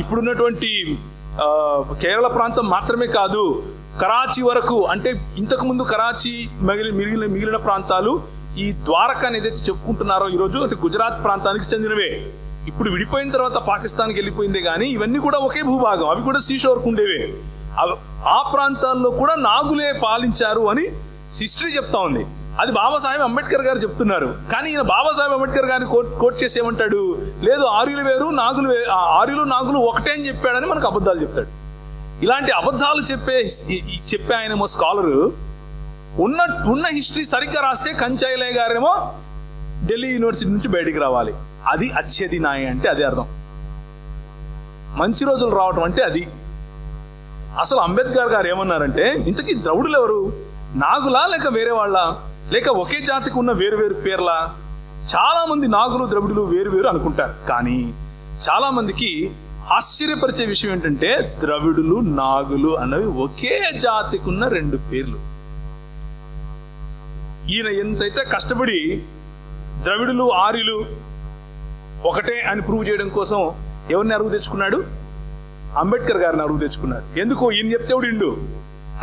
Speaker 1: ఇప్పుడున్నటువంటి కేరళ ప్రాంతం మాత్రమే కాదు, కరాచీ వరకు, అంటే ఇంతకు ముందు కరాచీ మిగిలిన ప్రాంతాలు ఈ ద్వారకాని ఏదైతే చెప్పుకుంటున్నారో ఈరోజు, అంటే గుజరాత్ ప్రాంతానికి చెందినవే. ఇప్పుడు విడిపోయిన తర్వాత పాకిస్తాన్కి వెళ్ళిపోయిందే కానీ ఇవన్నీ కూడా ఒకే భూభాగం, అవి కూడా సీషోర్కు ఉండేవే. ఆ ప్రాంతాల్లో కూడా నాగులే పాలించారు అని హిస్టరీ చెప్తా ఉంది. అది బాబాసాహెబ్ అంబేద్కర్ గారు చెప్తున్నారు. కానీ ఈయన బాబాసాహెబ్ అంబేద్కర్ గారిని కోట్ చేసి ఏమంటాడు? లేదు, ఆర్యులు వేరు, ఆర్యులు నాగులు ఒకటే అని చెప్పాడని మనకు అబద్ధాలు చెప్తాడు. ఇలాంటి అబద్ధాలు చెప్పే ఆయనేమో స్కాలరు, ఉన్న హిస్టరీ సరిగ్గా రాస్తే కంచాయిలయ్య గారేమో ఢిల్లీ యూనివర్సిటీ నుంచి బయటికి రావాలి. అది అచ్చేది నాయ అంటే అదే అర్థం. మంచి రోజులు రావటం అంటే అది. అసలు అంబేద్కర్ గారు ఏమన్నారంటే, ఇంతకీ ద్రవిడులు ఎవరు? నాగులా లేక వేరే వాళ్ళ, లేక ఒకే జాతికి ఉన్న వేరు వేరు పేర్లా? చాలా మంది నాగులు ద్రవిడులు వేరు వేరు అనుకుంటారు. కానీ చాలా మందికి ఆశ్చర్యపరిచే విషయం ఏంటంటే, ద్రవిడులు నాగులు అన్నవి ఒకే జాతికి ఉన్న రెండు పేర్లు. ఈయన ఎంతైతే కష్టపడి ద్రవిడులు ఆర్యులు ఒకటే అని ప్రూవ్ చేయడం కోసం ఎవరిని అరువు తెచ్చుకున్నాడు? అంబేద్కర్ గారిని అరువు తెచ్చుకున్నాడు. ఎందుకు? ఈయన చెప్తే ఇండు,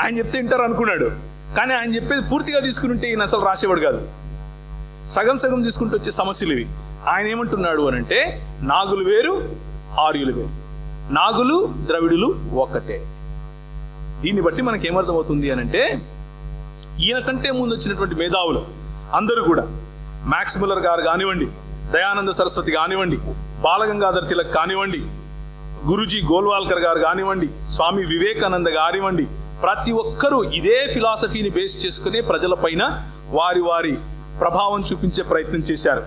Speaker 1: ఆయన చెప్తే వింటారు అనుకున్నాడు. కానీ ఆయన చెప్పేది పూర్తిగా తీసుకుని ఉంటే ఈయన అసలు రాసేవాడు కాదు. సగం సగం తీసుకుంటూ వచ్చే సమస్యలు ఇవి. ఆయన ఏమంటున్నాడు అనంటే, నాగులు వేరు, ఆర్యులు వేరు, నాగులు ద్రవిడులు ఒకటే. దీన్ని బట్టి మనకి ఏమర్థమవుతుంది అనంటే, ఈయన కంటే ముందు వచ్చినటువంటి మేధావులు అందరూ కూడా, మ్యాక్స్ మిల్లర్ గారు కానివ్వండి, దయానంద సరస్వతి కానివ్వండి, బాలగంగాధర్ తిలక్ కానివ్వండి, గురుజీ గోల్వాల్కర్ గారు కానివ్వండి, స్వామి వివేకానంద కానివ్వండి, ప్రతి ఒక్కరూ ఇదే ఫిలాసఫీని బేస్ చేసుకుని ప్రజల పైన వారి వారి ప్రభావం చూపించే ప్రయత్నం చేశారు.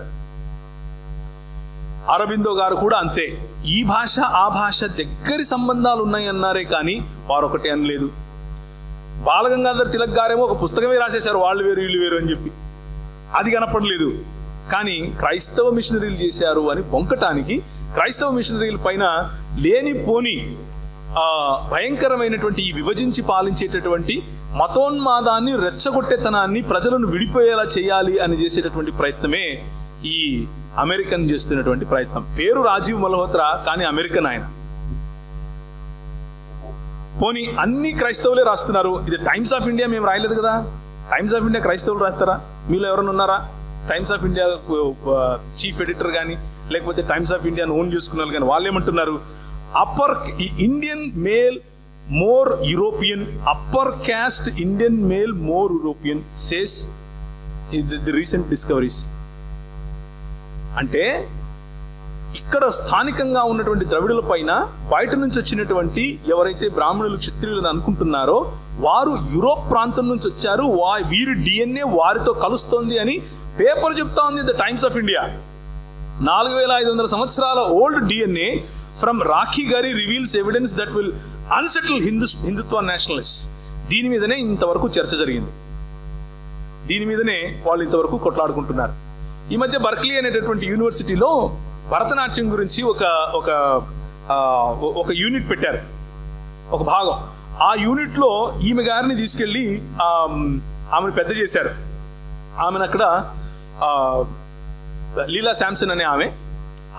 Speaker 1: అరబిందో గారు కూడా అంతే. ఈ భాష ఆ భాష దగ్గరి సంబంధాలు ఉన్నాయి అన్నారే కానీ వారు ఒకటే అనలేదు. బాలగంగాధర్ తిలక్ గారేమో ఒక పుస్తకమే రాసేశారు, వాళ్ళు వేరు వీళ్ళు వేరు అని చెప్పి, అది కనపడలేదు. కానీ క్రైస్తవ మిషనరీలు చేశారు అని పొంకటానికి క్రైస్తవ మిషనరీల పైన లేనిపోని భయంకరమైనటువంటి ఈ విభజించి పాలించేటటువంటి మతోన్మాదాన్ని, రెచ్చగొట్టేతనాన్ని ప్రజలను విడిపోయేలా చేయాలి అని చేసేటటువంటి ప్రయత్నమే ఈ అమెరికన్ చేస్తున్నటువంటి ప్రయత్నం. పేరు రాజీవ్ మల్హోత్రా, కానీ అమెరికన్ ఆయన. పోనీ అన్ని క్రైస్తవులే రాస్తున్నారు. ఇది టైమ్స్ ఆఫ్ ఇండియా మేము రాయలేదు కదా. టైమ్స్ ఆఫ్ ఇండియా క్రైస్తవులు రాస్తారా? మీలో ఎవరైనా ఉన్నారా times of India chief editor కానీ, లేకపోతే టైమ్స్ ఆఫ్ ఇండియాను ఓన్ చేసుకున్నారు కానీ? వాళ్ళు ఏమంటున్నారు? Upper Indian male more European, upper caste Indian male more European says the recent discoveries. అంటే ఇక్కడ స్థానికంగా ఉన్నటువంటి ద్రవిడుల పైన బయట నుంచి వచ్చినటువంటి ఎవరైతే బ్రాహ్మణులు, క్షత్రియులను అనుకుంటున్నారో వారు యూరోప్ ప్రాంతం నుంచి వచ్చారు, వీరి డిఎన్ఏ వారితో కలుస్తోంది అని పేపర్ చెప్తా ఉంది ద టైమ్స్ ఆఫ్ ఇండియా. 4500 సంవత్సరాల ఓల్డ్ డిఎన్ఏ ఫ్రమ్ రాఖీ గారి reveals evidence that will unsettle Hindutva Nationalist. దీని మీదనే ఇంతవరకు చర్చ జరిగింది. దీని మీదనే వాళ్ళు ఇంతవరకు కొట్లాడుకుంటున్నారు. ఈ మధ్య బర్క్లీ అనేటటువంటి యూనివర్సిటీలో భరతనాట్యం గురించి ఒక యూనిట్ పెట్టారు, ఒక భాగం. ఆ యూనిట్ లో ఈమె గారిని తీసుకెళ్లి ఆమెను పెద్ద చేశారు. ఆమెను అక్కడ లీలా శాంసన్ అనే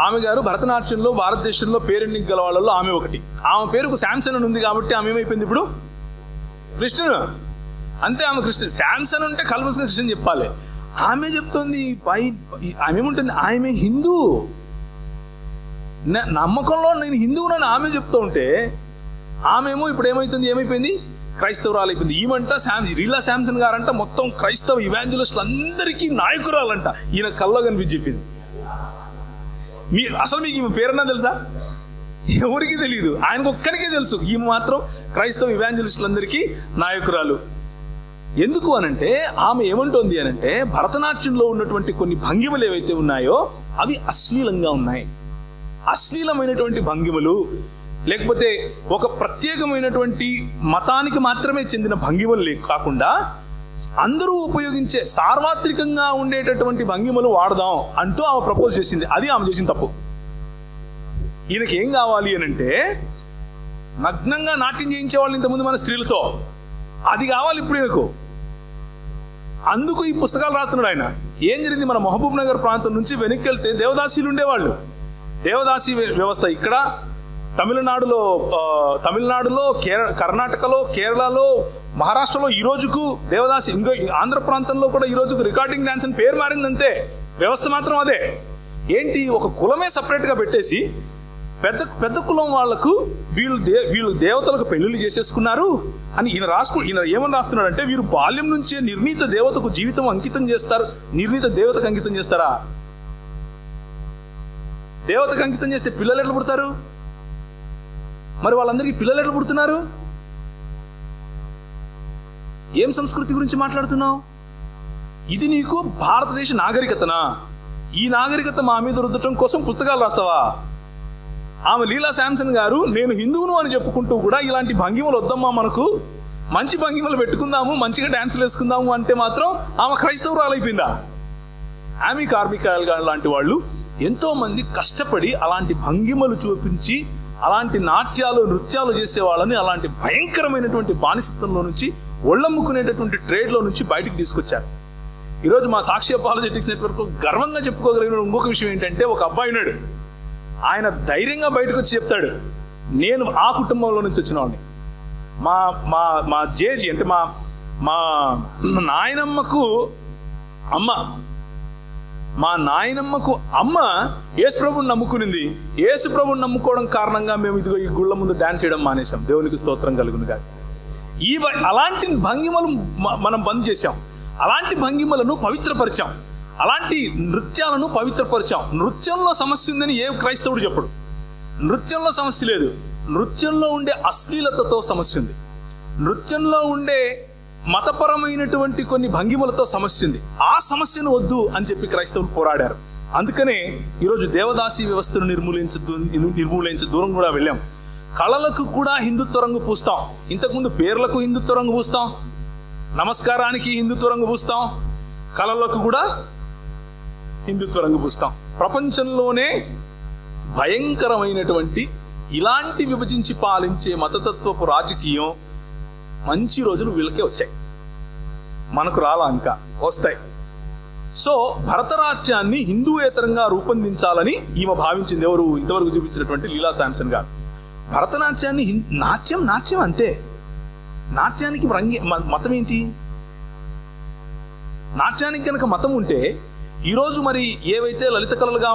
Speaker 1: ఆమె గారు భరతనాట్యంలో భారతదేశంలో పేరెన్నిక గల వాళ్ళలో ఆమె ఒకటి. ఆమె పేరుకు శాంసన్ అని ఉంది కాబట్టి ఆమె ఏమైపోయింది ఇప్పుడు? క్రిస్టియన్. అంతే, ఆమె క్రిస్టియన్. శాంసన్ అంటే కల్వస్గా క్రిస్టియన్ చెప్పాలి. ఆమె చెప్తోంది ఆమె ఏముంటుంది, ఆమె హిందూ, నమ్మకంలో నేను హిందువునని ఆమె చెప్తూ ఉంటే ఆమెమో ఇప్పుడు ఏమైపోయింది? క్రైస్తవురాలు అయిపోయింది. ఈమంట లీలా శాంసన్ గారంట మొత్తం క్రైస్తవ ఇవాంజలిస్టులు అందరికీ నాయకురాలంట. ఈయన కల్లో కనిపించి చెప్పింది. అసలు మీకు ఈమె పేరన్నా తెలుసా? ఎవరికి తెలియదు, ఆయనకు ఒక్కరికే తెలుసు. ఈమె మాత్రం క్రైస్తవ ఇవాంజలిస్టులందరికీ నాయకురాలు. ఎందుకు అనంటే ఆమె ఏమంటోంది అనంటే భరతనాట్యంలో ఉన్నటువంటి కొన్ని భంగిమలు ఏవైతే ఉన్నాయో అవి అశ్లీలంగా ఉన్నాయి. అశ్లీలమైనటువంటి భంగిమలు, లేకపోతే ఒక ప్రత్యేకమైనటువంటి మతానికి మాత్రమే చెందిన భంగిమలు కాకుండా అందరూ ఉపయోగించే సార్వత్రికంగా ఉండేటటువంటి భంగిమలు వాడదాం అంటూ ఆమె ప్రపోజ్ చేసింది. అది ఆమె చేసిన తప్పు. ఈయనకి ఏం కావాలి అనంటే నగ్నంగా నాట్యం చేయించేవాళ్ళు ఇంతకుముందు మన స్త్రీలతో, అది కావాలి ఇప్పుడు ఈయనకు. అందుకు ఈ పుస్తకాలు రాస్తున్నాడు ఆయన. ఏం జరిగింది? మన మహబూబ్ నగర్ ప్రాంతం నుంచి వెనక్కి వెళ్తే దేవదాసీలు ఉండేవాళ్ళు. దేవదాసీ వ్యవస్థ ఇక్కడ తమిళనాడులో కర్ణాటకలో, కేరళలో, మహారాష్ట్రలో ఈ రోజుకు దేవదాసి, ఇంకో ఆంధ్ర ప్రాంతంలో కూడా ఈ రోజుకు రికార్డింగ్ డాన్స్ అని పేరు మారిందంతే, వ్యవస్థ మాత్రం అదే. ఏంటి, ఒక కులమే సపరేట్ గా పెట్టేసి పెద్ద కులం వాళ్లకు వీళ్ళు దేవతలకు పెళ్లిళ్ళు చేసేసుకున్నారు అని ఈయన ఏమని రాస్తున్నాడంటే వీరు బాల్యం నుంచే నిర్ణీత దేవతకు జీవితం అంకితం చేస్తారు. నిర్ణీత దేవతకు అంకితం చేస్తారా? దేవతకు అంకితం చేస్తే పిల్లలు ఎట్లా పుడతారు? మరి వాళ్ళందరికీ పిల్లలు ఎట్లా పుడుతున్నారు? ఏం సంస్కృతి గురించి మాట్లాడుతున్నావు? ఇది నీకు భారతదేశ నాగరికతనా? ఈ నాగరికత మా మీద రుద్దటం కోసం పుస్తకాలు రాస్తావా? ఆమె లీలా శాంసన్ గారు నేను హిందువును అని చెప్పుకుంటూ కూడా ఇలాంటి భంగిమలు వద్దమ్మా, మనకు మంచి భంగిమలు పెట్టుకుందాము, మంచిగా డాన్సులు వేసుకుందాము అంటే మాత్రం ఆమె క్రైస్తవురాలు అయిపోయిందా? ఆమె కార్మికాయలు గారు లాంటి వాళ్ళు ఎంతో మంది కష్టపడి అలాంటి భంగిమలు చూపించి అలాంటి నాట్యాలు, నృత్యాలు చేసే వాళ్ళని అలాంటి భయంకరమైనటువంటి బానిసత్వంలో నుంచి, ఒళ్ళమ్ముకునేటటువంటి ట్రేడ్లో నుంచి బయటికి తీసుకొచ్చారు. ఈరోజు మా సాక్షి అపాలజెటిక్స్ నెట్వర్క్ గర్వంగా చెప్పుకోగలిగిన ఇంకొక విషయం ఏంటంటే, ఒక అబ్బాయి ఉన్నాడు, ఆయన ధైర్యంగా బయటకు వచ్చి చెప్తాడు, నేను ఆ కుటుంబంలో నుంచి వచ్చిన వాడిని. మా జేజీ అంటే మా నాయనమ్మకు అమ్మ యేసుప్రభుని నమ్ముకునింది. యేసుప్రభుని నమ్ముకోవడం కారణంగా మేము ఇదిగో ఈ గుళ్ళ ముందు డాన్స్ చేయడం మానేశాం. దేవునికి స్తోత్రం కలుగును గాక. అలాంటి భంగిమలు మనం బంద్ చేశాం. అలాంటి భంగిమలను పవిత్రపరిచాం. అలాంటి నృత్యాలను పవిత్రపరిచాం. నృత్యంలో సమస్య ఉందని ఏ క్రైస్తవుడు చెప్పడు. నృత్యంలో సమస్య లేదు. నృత్యంలో ఉండే అశ్లీలతతో సమస్య ఉంది. నృత్యంలో ఉండే మతపరమైనటువంటి కొన్ని భంగిమలతో సమస్య ఉంది. ఆ సమస్యను వద్దు అని చెప్పి క్రైస్తవులు పోరాడారు. అందుకనే ఈరోజు దేవదాసి వ్యవస్థను నిర్మూలించే దూరం కూడా వెళ్ళాం. కళలకు కూడా హిందుత్వ రంగు పూస్తాం. ఇంతకుముందు పేర్లకు హిందుత్వ రంగు పూస్తాం, నమస్కారానికి హిందుత్వ రంగు పూస్తాం, కళలకు కూడా హిందుత్వ రంగు పూస్తాం. ప్రపంచంలోనే భయంకరమైనటువంటి ఇలాంటి విభజించి పాలించే మతతత్వపు రాజకీయం మంచి రోజులు వీళ్ళకే వచ్చాయి, మనకు రాలా, ఇంకా వస్తాయి. సో భరతనాట్యాన్ని హిందూయేతరంగా రూపొందించాలని ఈమె భావించింది. ఎవరు? ఇంతవరకు చూపించినటువంటి లీలా శాంసన్ గారు. భరతనాట్యాన్ని నాట్యం అంతే. నాట్యానికి మతం ఏంటి? నాట్యానికి కనుక మతం ఉంటే ఈరోజు మరి ఏవైతే లలిత కళలుగా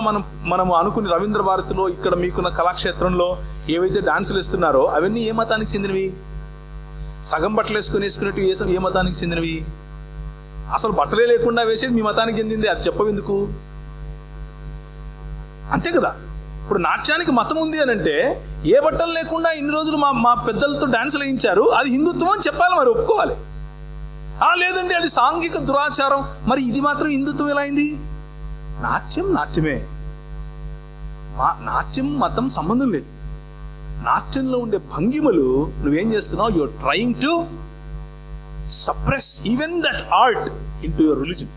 Speaker 1: మనం అనుకుని రవీంద్ర భారతిలో ఇక్కడ మీకున్న కళాక్షేత్రంలో ఏవైతే డాన్సులు ఇస్తున్నారో అవన్నీ ఏ మతానికి చెందినవి? సగం బట్టలు వేసుకునేట్టు ఏ మతానికి చెందినవి? అసలు బట్టలే లేకుండా వేసేది మీ మతానికి చెందింది, అది చెప్పవెందుకు? అంతే కదా. ఇప్పుడు నాట్యానికి మతం ఉంది అని అంటే ఏ బట్టలు లేకుండా ఇన్ని రోజులు మా పెద్దలతో డాన్సులు వేయించారు, అది హిందుత్వం అని చెప్పాలి, మరి ఒప్పుకోవాలి. లేదండి అది సాంఘిక దురాచారం, మరి ఇది మాత్రం హిందుత్వం ఎలా అయింది? నాట్యమే. నాట్యం మతం సంబంధం లేదు. నాట్యంలో ఉండే భంగిమలు నువ్వేం చేస్తున్నావు? You're trying to suppress even that art into your religion,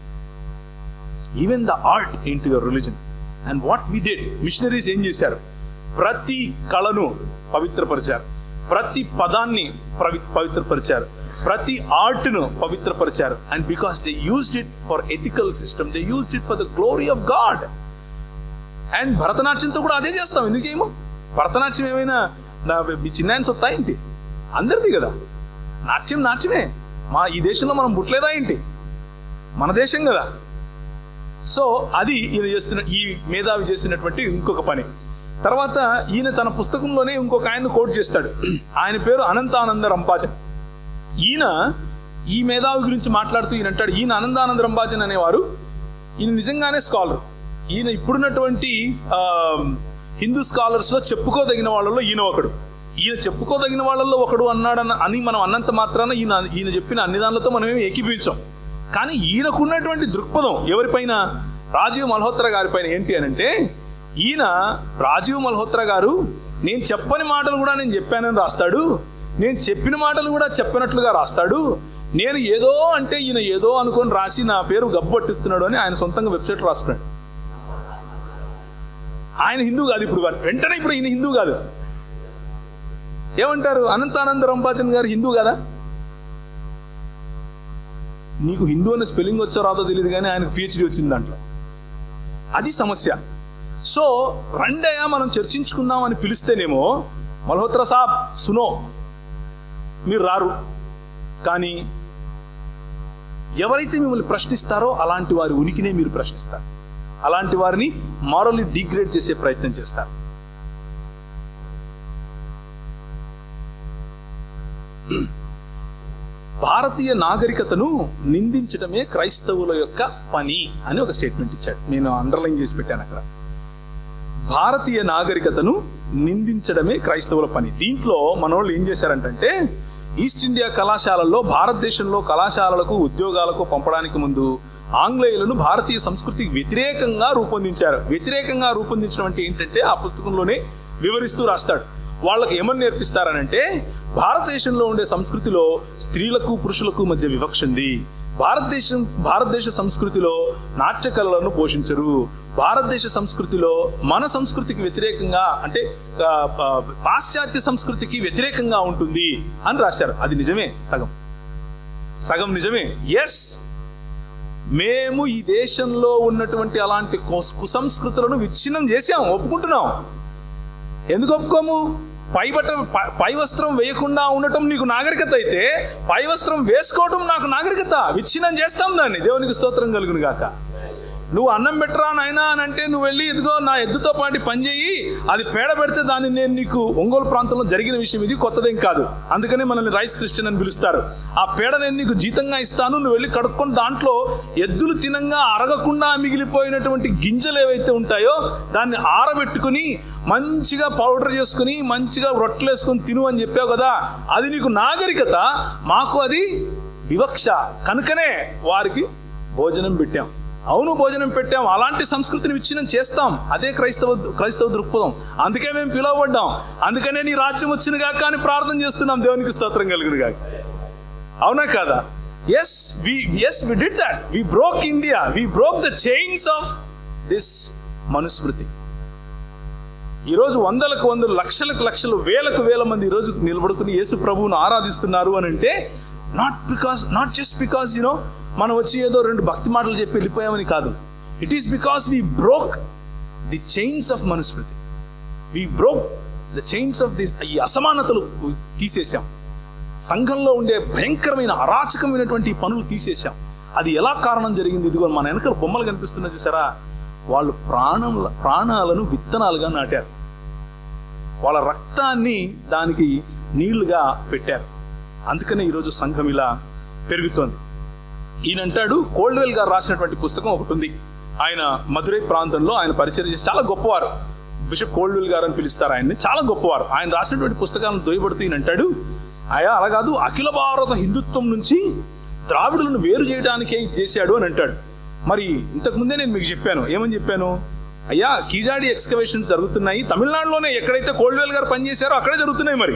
Speaker 1: even the art into your religion. And what we did, missionaries ఏం చేశారు? ప్రతి కళను పవిత్రపరిచారు, ప్రతి పదాన్ని పవిత్రపరిచారు, ప్రతి ఆర్ట్ను పవిత్రపరిచారు. And because they used it for ethical system, they used it for the glory of God. And భరతనాట్యంతో కూడా అదే చేస్తాం. ఎందుకేమో భరతనాట్యం ఏమైనా మీ చిన్న సొత్తా ఏంటి? అందరిది కదా. నాట్యమే. ఈ దేశంలో మనం పుట్టలేదా ఏంటి? మన దేశం కదా. సో అది ఈ మేధావి చేసినటువంటి ఇంకొక పని. తర్వాత ఈయన తన పుస్తకంలోనే ఇంకొక ఆయన్ని కోట్ చేస్తాడు. ఆయన పేరు అనంతానంద రంపాజన్. ఈయన ఈ మేధావి గురించి మాట్లాడుతూ ఈయన అంటాడు, ఈయన అనంతానంద రంపాజన్ అనేవారు ఈయన నిజంగానే స్కాలర్. ఈయన ఇప్పుడున్నటువంటి హిందూ స్కాలర్స్ లో చెప్పుకోదగిన వాళ్ళలో ఈయన ఒకడు. ఈయన చెప్పుకోదగిన వాళ్ళల్లో ఒకడు అని మనం అన్నంత మాత్రాన ఈయన చెప్పిన అన్ని దానిలతో మనం ఏమి ఏకీభవించాం. కానీ ఈయనకున్నటువంటి దృక్పథం ఎవరిపైన? రాజీవ్ మల్హోత్రా గారి పైన. ఏంటి అని అంటే ఈయన రాజీవ్ మల్హోత్రా గారు నేను చెప్పని మాటలు కూడా నేను చెప్పానని రాస్తాడు, నేను చెప్పిన మాటలు కూడా చెప్పినట్లుగా రాస్తాడు, నేను ఏదో అంటే ఈయన ఏదో అనుకొని రాసి నా పేరు గబ్బొట్టిస్తున్నాడు అని ఆయన సొంతంగా వెబ్సైట్ రాసుకున్నాడు. ఆయన హిందూ కాదు. ఇప్పుడు ఈయన హిందూ కాదు. ఏమంటారు? అనంతానంద రంపాచన్ గారు హిందూ కదా? నీకు హిందూ అనే స్పెల్లింగ్ వచ్చో రాదో తెలియదు, కానీ ఆయనకు పిహెచ్డి వచ్చింది దాంట్లో. అది సమస్య. సో రండయ్య మనం చర్చించుకుందాం అని పిలిస్తేనేమో మల్హోత్రా సాబ్ సునో, మీరు రారు. కానీ ఎవరైతే మిమ్మల్ని ప్రశ్నిస్తారో అలాంటి వారి ఉనికినే మీరు ప్రశ్నిస్తారు, అలాంటి వారిని మారల్లీ డిగ్రేడ్ చేసే ప్రయత్నం చేస్తారు. భారతీయ నాగరికతను నిందించడమే క్రైస్తవుల యొక్క పని అని ఒక స్టేట్మెంట్ ఇచ్చాడు. నేను అండర్లైన్ చేసి పెట్టాను అక్కడ. భారతీయ నాగరికతను నిందించడమే క్రైస్తవుల పని. దీంట్లో మనోళ్ళు ఏం చేశారంటే ఈస్ట్ ఇండియా కళాశాలల్లో భారతదేశంలో కళాశాలలకు ఉద్యోగాలకు పంపడానికి ముందు ఆంగ్లేయులను భారతీయ సంస్కృతికి వ్యతిరేకంగా రూపొందించారు. వ్యతిరేకంగా రూపొందించడం అంటే ఏంటంటే ఆ పుస్తకంలోనే వివరిస్తూ రాస్తాడు. వాళ్ళకి ఏమని నేర్పిస్తారనంటే భారతదేశంలో ఉండే సంస్కృతిలో స్త్రీలకు పురుషులకు మధ్య వివక్ష ఉంది. భారతదేశ సంస్కృతిలో నాట్య కళలను పోషించరు. భారతదేశ సంస్కృతిలో మన సంస్కృతికి వ్యతిరేకంగా అంటే పాశ్చాత్య సంస్కృతికి వ్యతిరేకంగా ఉంటుంది అని రాశారు. అది నిజమే, సగం నిజమే. ఎస్, మేము ఈ దేశంలో ఉన్నటువంటి అలాంటి కుసంస్కృతులను విచ్ఛిన్నం చేశాం, ఒప్పుకుంటున్నాం. ఎందుకు ఒప్పుకోము? పై వస్త్రం వేయకుండా ఉండటం నీకు నాగరికత అయితే పై వస్త్రం వేసుకోవటం నాకు నాగరికత. విచ్ఛిన్నం చేస్తాం దాన్ని. దేవునికి స్తోత్రం కలుగును గాక. నువ్వు అన్నం పెట్టరా నాయనా అని అంటే నువ్వు వెళ్ళి ఇదిగో నా ఎద్దుతో పాటు పని చేయి, అది పేడ పెడితే దాన్ని నేను నీకు ఒంగోలు ప్రాంతంలో జరిగిన విషయం, ఇది కొత్తదేం కాదు. అందుకనే మనల్ని రైస్ క్రిస్టియన్ అని పిలుస్తారు. ఆ పేడ నేను నీకు జీతంగా ఇస్తాను, నువ్వు వెళ్ళి కడుక్కొని దాంట్లో ఎద్దులు తినంగా అరగకుండా మిగిలిపోయినటువంటి గింజలు ఏవైతే ఉంటాయో దాన్ని ఆరబెట్టుకుని మంచిగా పౌడర్ చేసుకుని మంచిగా రొట్టెలు వేసుకొని తిను అని చెప్పావు కదా, అది నీకు నాగరికత, మాకు అది వివక్ష. కనుకనే వారికి భోజనం పెట్టాం. అవును, భోజనం పెట్టాం. అలాంటి సంస్కృతిని విచ్ఛిన్నం చేస్తాం. అదే క్రైస్తవ దృక్పథం. అందుకే మేము పిలువబడ్డాం. అందుకనే నీ రాజ్యం వచ్చిన గాక అని ప్రార్థన చేస్తున్నాం. దేవునికి స్తోత్రం కలుగును గాక. అవునా కాదా? Yes, we did that. We broke India. We broke the chains of this Manusmriti. ఈరోజు వందలకు వందలు, లక్షలకు లక్షలు, వేలకు వేల మంది ఈరోజు నిలబడుకుని యేసు ప్రభువును ఆరాధిస్తున్నారు అని అంటే నాట్ జస్ట్ బికాస్ మనం వచ్చి ఏదో 2 భక్తి మాటలు చెప్పి వెళ్ళిపోయామని కాదు. It is because we broke the chains of Manusmriti. We broke the chains of ఈ అసమానతలు తీసేశాం. సంఘంలో ఉండే భయంకరమైన అరాచకమైనటువంటి పనులు తీసేశాం. అది ఎలా కారణం జరిగింది? ఇదిగో మన వెనకాల బొమ్మలు కనిపిస్తున్నది చూసారా, వాళ్ళు ప్రాణాలను విత్తనాలుగా నాటారు. వాళ్ళ రక్తాన్ని దానికి నీళ్లుగా పెట్టారు. అందుకనే ఈరోజు సంఘం ఇలా పెరుగుతోంది. ఈయనంటాడు, కోల్డ్వెల్ గారు రాసినటువంటి పుస్తకం ఒకటి ఉంది. ఆయన మధురై ప్రాంతంలో ఆయన పరిచయం చేసి చాలా గొప్పవారు. బిషప్ కోల్డ్వెల్ గారు అని పిలుస్తారు ఆయన్ని. చాలా గొప్పవారు. ఆయన రాసినటువంటి పుస్తకాలను దొయ్యబడుతూ ఈయనంటాడు, అలా కాదు, అఖిల భారత హిందుత్వం నుంచి ద్రావిడులను వేరు చేయడానికే చేశాడు అని అంటాడు. మరి ఇంతకుముందే నేను మీకు చెప్పాను, ఏమని చెప్పాను? అయ్యా, కీజాడి ఎక్స్కవేషన్స్ జరుగుతున్నాయి తమిళనాడులోనే. ఎక్కడైతే కోల్డ్వెల్ గారు పనిచేశారో అక్కడే జరుగుతున్నాయి. మరి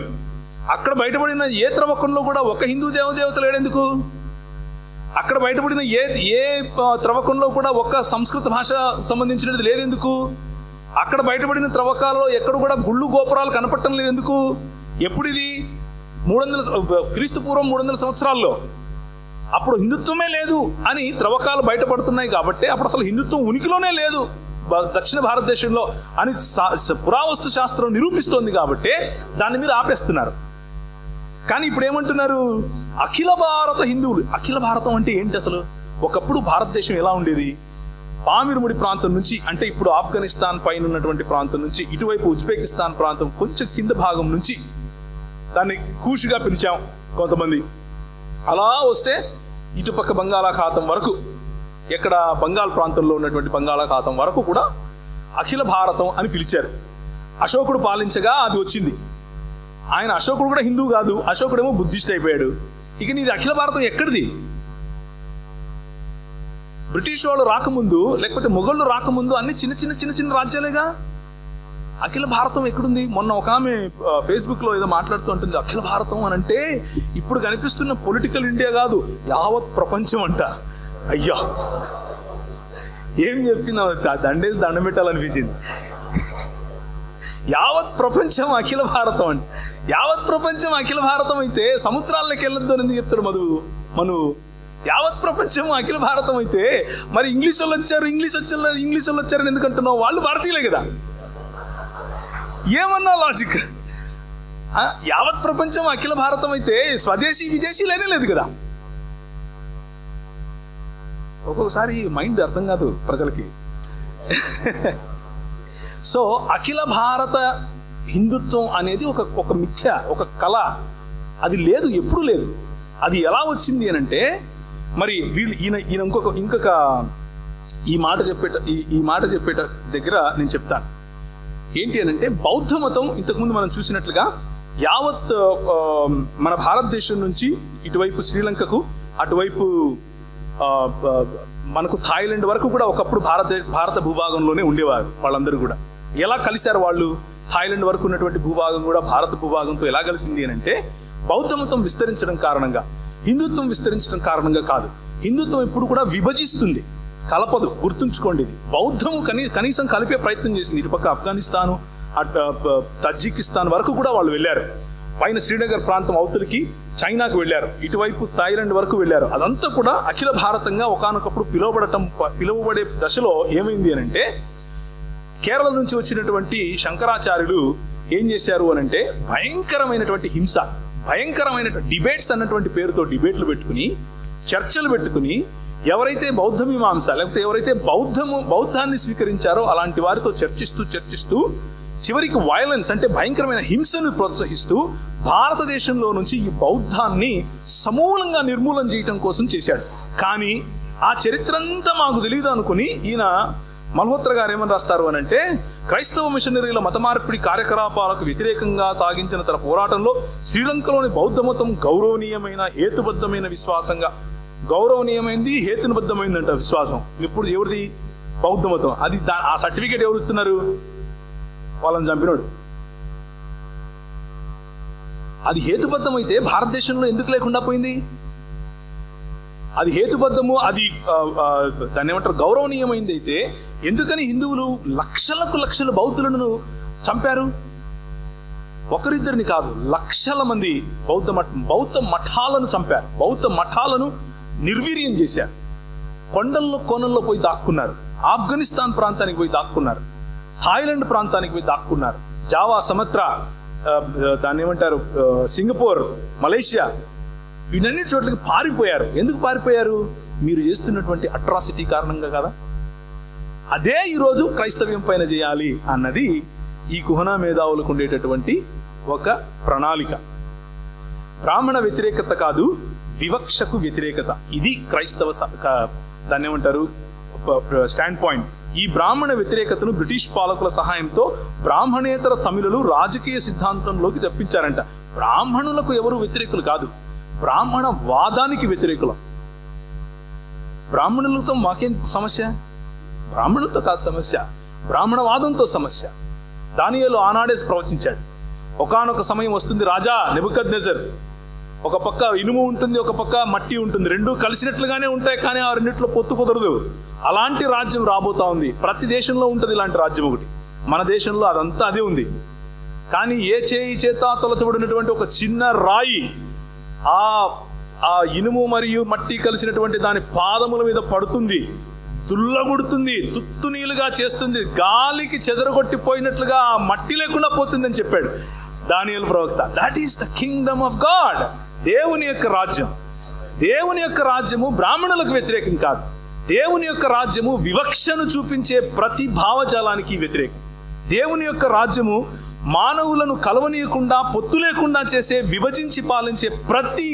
Speaker 1: అక్కడ బయటపడిన ఏ త్రవ్వకంలో కూడా ఒక హిందూ దేవత లేడెందుకు? అక్కడ బయటపడిన ఏ త్రవ్వకంలో కూడా ఒక సంస్కృత భాష సంబంధించినది లేదెందుకు? అక్కడ బయటపడిన త్రవ్వకాలలో ఎక్కడ కూడా గుళ్ళు గోపురాలు కనపడటం లేదెందుకు? ఎప్పుడు ఇది? 300 క్రీస్తు పూర్వం 300 సంవత్సరాల్లో. అప్పుడు హిందుత్వమే లేదు అని త్రవ్వకాలు బయటపడుతున్నాయి కాబట్టి అప్పుడు అసలు హిందుత్వం ఉనికిలోనే లేదు దక్షిణ భారతదేశంలో అని పురావస్తు శాస్త్రం నిరూపిస్తోంది కాబట్టి దాన్ని మీరు ఆపేస్తున్నారు. కానీ ఇప్పుడు ఏమంటున్నారు? అఖిల భారత హిందువులు. అఖిల భారతం అంటే ఏంటి అసలు? ఒకప్పుడు భారతదేశం ఎలా ఉండేది? పామిరుముడి ప్రాంతం నుంచి, అంటే ఇప్పుడు ఆఫ్ఘనిస్తాన్ పైన ఉన్నటువంటి ప్రాంతం నుంచి, ఇటువైపు ఉజ్బెకిస్తాన్ ప్రాంతం కొంచెం కింద భాగం నుంచి, దాన్ని కూషుగా పిలిచాం కొంతమంది. అలా వస్తే ఇటుపక్క బంగాళాఖాతం వరకు, ఎక్కడ బంగాల్ ప్రాంతంలో ఉన్నటువంటి బంగాళాఖాతం వరకు కూడా అఖిల భారతం అని పిలిచారు. అశోకుడు పాలించగా అది వచ్చింది. అశోకుడు కూడా హిందూ కాదు, అశోకుడేమో బుద్ధిస్ట్ అయిపోయాడు. ఇక నీది అఖిల భారతం ఎక్కడిది? బ్రిటిష్ వాళ్ళు రాకముందు, లేకపోతే మొఘళ్ళు రాకముందు అన్ని చిన్న చిన్న రాజ్యాలేగా. అఖిల భారతం ఎక్కడుంది? మొన్న ఒక ఆమె ఫేస్బుక్ లో ఏదో మాట్లాడుతూ ఉంటుంది, అఖిల భారతం అని అంటే ఇప్పుడు కనిపిస్తున్న పొలిటికల్ ఇండియా కాదు, యావత్ ప్రపంచం అంట. అయ్యా, ఏం చెప్పిందా? దండేసి దండం పెట్టాలనిపించింది. యావత్ ప్రపంచం అఖిల భారతం అంటే, యావత్ ప్రపంచం అఖిల భారతం అయితే సముద్రాల్లోకి వెళ్ళొద్దు అని ఎందుకు చెప్తాడు మను? యావత్ ప్రపంచం అఖిల భారతం అయితే మరి ఇంగ్లీష్ వాళ్ళు వచ్చారని ఎందుకంటున్నావు? వాళ్ళు భారతీయులే కదా. ఏమన్నా లాజిక్? యావత్ ప్రపంచం అఖిల భారతం అయితే స్వదేశీ విదేశీ లేనే లేదు కదా. ఒక్కొక్కసారి మైండ్ అర్థం కాదు ప్రజలకి. సో అఖిల భారత హిందుత్వం అనేది ఒక మిథ్య, ఒక కళ. అది లేదు, ఎప్పుడు లేదు. అది ఎలా వచ్చింది అని అంటే, మరి వీళ్ళు ఈయన ఇంకొక ఈ మాట చెప్పేట దగ్గర నేను చెప్తాను. ఏంటి అని అంటే, బౌద్ధ మతం ఇంతకుముందు మనం చూసినట్లుగా యావత్ మన భారతదేశం నుంచి ఇటువైపు శ్రీలంకకు, అటువైపు మనకు థాయిలాండ్ వరకు కూడా ఒకప్పుడు భారత భూభాగంలోనే ఉండేవారు వాళ్ళందరూ కూడా. ఎలా కలిశారు వాళ్ళు? థాయిలాండ్ వరకు ఉన్నటువంటి భూభాగం కూడా భారత భూభాగంతో ఎలా కలిసింది అని అంటే, బౌద్ధ మతం విస్తరించడం కారణంగా, హిందుత్వం విస్తరించడం కారణంగా కాదు. హిందుత్వం ఇప్పుడు కూడా విభజిస్తుంది, కలపదు. గుర్తుంచుకోండి, ఇది బౌద్ధము కనీసం కలిపే ప్రయత్నం చేసింది. ఇటుపక్క ఆఫ్ఘనిస్తాను, తజికిస్తాన్ వరకు కూడా వాళ్ళు వెళ్ళారు. పైన శ్రీనగర్ ప్రాంతం అవతలికి చైనాకు వెళ్ళారు, ఇటువైపు థాయిలాండ్ వరకు వెళ్ళారు. అదంతా కూడా అఖిల భారతంగా ఒకానొకప్పుడు పిలువబడే దశలో ఏమైంది అని అంటే, కేరళ నుంచి వచ్చినటువంటి శంకరాచార్యులు ఏం చేశారు అని అంటే, భయంకరమైనటువంటి హింస, భయంకరమైన డిబేట్స్ అన్నటువంటి పేరుతో డిబేట్లు పెట్టుకుని, చర్చలు పెట్టుకుని, ఎవరైతే బౌద్ధ మీమాంస లేకపోతే ఎవరైతే బౌద్ధాన్ని స్వీకరించారో అలాంటి వారితో చర్చిస్తూ చివరికి వైలెన్స్ అంటే భయంకరమైన హింసను ప్రోత్సహిస్తూ భారతదేశంలో నుంచి ఈ బౌద్ధాన్ని సమూలంగా నిర్మూలన చేయటం కోసం చేశాడు. కానీ ఆ చరిత్ర అంతా మాకు తెలియదు అనుకుని ఈయన మల్హోత్రా గారు ఏమని రాస్తారు అని అంటే, క్రైస్తవ మిషనరీల మత మార్పిడి కార్యకలాపాలకు వ్యతిరేకంగా సాగించిన తన పోరాటంలో శ్రీలంకలోని బౌద్ధ మతం గౌరవనీయమైన హేతుబద్ధమైన విశ్వాసంగా, గౌరవనీయమైంది హేతుబద్ధమైందంట విశ్వాసం. ఇప్పుడు ఎవరిది? బౌద్ధ మతం. అది ఆ సర్టిఫికేట్ ఎవరు ఇస్తున్నారు? వాళ్ళని చంపినోడు. అది హేతుబద్ధమైతే భారతదేశంలో ఎందుకు లేకుండా పోయింది? అది హేతుబద్ధము, అది దాన్ని ఏమంటారు, గౌరవనీయమైంది అయితే ఎందుకని హిందువులు లక్షల బౌద్ధులను
Speaker 2: చంపారు. ఒకరిద్దరిని కాదు, లక్షల మంది బౌద్ధ మఠాలను చంపారు. బౌద్ధ మఠాలను నిర్వీర్యం చేశారు. కొండల్లో కోనల్లో పోయి దాక్కున్నారు. ఆఫ్ఘనిస్తాన్ ప్రాంతానికి పోయి దాక్కున్నారు. థాయిలాండ్ ప్రాంతానికి పోయి దాక్కున్నారు. జావా, సమత్రా, దాన్ని ఏమంటారు, సింగపూర్, మలేషియా, వీటన్ని చోట్లకి పారిపోయారు. ఎందుకు పారిపోయారు? మీరు చేస్తున్నటువంటి అట్రాసిటీ కారణంగా కదా. అదే ఈరోజు క్రైస్తవ్యం పైన చేయాలి అన్నది ఈ కుహనా మేధావులకు ఉండేటటువంటి ఒక ప్రణాళిక. బ్రాహ్మణ వ్యతిరేకత కాదు, వివక్షకు వ్యతిరేకత. ఇది క్రైస్తవ దాన్ని ఏమంటారు స్టాండ్ పాయింట్. ఈ బ్రాహ్మణ వ్యతిరేకతను బ్రిటిష్ పాలకుల సహాయంతో బ్రాహ్మణేతర తమిళులు రాజకీయ సిద్ధాంతంలోకి చెప్పించారంట. బ్రాహ్మణులకు ఎవరు వ్యతిరేకులు కాదు, బ్రాహ్మణ వాదానికి వ్యతిరేకులం. బ్రాహ్మణులతో మాకేం సమస్య? బ్రాహ్మణులతో కాదు సమస్య, బ్రాహ్మణవాదంతో సమస్య. దానియేలు ఆనాడే ప్రవచించాడు, ఒకానొక సమయం వస్తుంది రాజా నెబుకద్నెజర్, ఒక పక్క ఇనుము ఉంటుంది, ఒక పక్క మట్టి ఉంటుంది, రెండూ కలిసినట్లుగానే ఉంటాయి, కానీ ఆ రెండిట్లో పొత్తు కుదరదు. అలాంటి రాజ్యం రాబోతా ఉంది. ప్రతి దేశంలో ఉంటుంది ఇలాంటి రాజ్యం ఒకటి. మన దేశంలో అదంతా అదే ఉంది. కానీ ఏ చేయి చేత తొలచబడినటువంటి ఒక చిన్న రాయి ఆ ఇనుము మరియు మట్టి కలిసినటువంటి దాని పాదముల మీద పడుతుంది, దుల్లగుడుతుంది, తుత్తునీలుగా చేస్తుంది, గాలికి చెదరగొట్టిపోయినట్లుగా ఆ మట్టి లేకుండా పోతుందని చెప్పాడు దానియేలు ప్రవక్త. That is the Kingdom of God. దేవుని యొక్క రాజ్యం. దేవుని యొక్క రాజ్యము బ్రాహ్మణులకు వ్యతిరేకం కాదు. దేవుని యొక్క రాజ్యము వివక్షను చూపించే ప్రతి భావజాలానికి వ్యతిరేకం. దేవుని యొక్క రాజ్యము మానవులను కలవనీయకుండా, పొత్తు లేకుండా చేసే, విభజించి పాలించే ప్రతి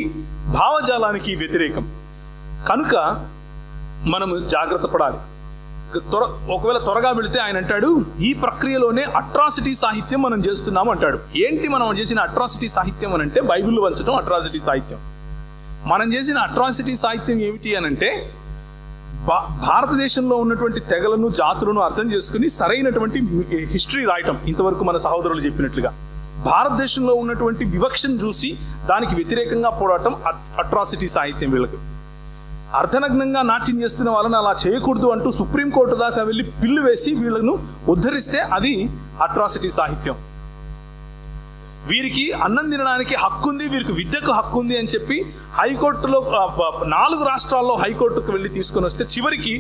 Speaker 2: భావజాలానికి వ్యతిరేకం. కనుక మనము జాగ్రత్త పడాలి. ఒకవేళ త్వరగా వెళితే ఆయన అంటాడు, ఈ ప్రక్రియలోనే అట్రాసిటీ సాహిత్యం మనం చేస్తున్నాము అంటాడు. ఏంటి మనం చేసిన అట్రాసిటీ సాహిత్యం అని అంటే, బైబిల్ వంచడం అట్రాసిటీ సాహిత్యం. మనం చేసిన అట్రాసిటీ సాహిత్యం ఏమిటి అని అంటే, భారతదేశంలో ఉన్నటువంటి తెగలను, జాతులను అర్థం చేసుకుని సరైనటువంటి హిస్టరీ రాయటం. ఇంతవరకు మన సహోదరులు చెప్పినట్లుగా భారతదేశంలో ఉన్నటువంటి వివక్షను చూసి దానికి వ్యతిరేకంగా పోరాటం అట్రాసిటీ సాహిత్యం. వీళ్ళకి అర్ధనగ్నంగా నాట్యం చేస్తున్న వాళ్ళని అలా చేయకూడదు అంటూ సుప్రీంకోర్టు దాకా వెళ్ళి పిల్లు వేసి వీళ్ళను ఉద్ధరిస్తే అది అట్రాసిటీ సాహిత్యం. వీరికి అన్నం తినడానికి హక్కు ఉంది, వీరికి విద్యకు హక్కు ఉంది అని చెప్పి హైకోర్టులో 4 రాష్ట్రాల్లో హైకోర్టుకు వెళ్ళి తీసుకొని వస్తే చివరికి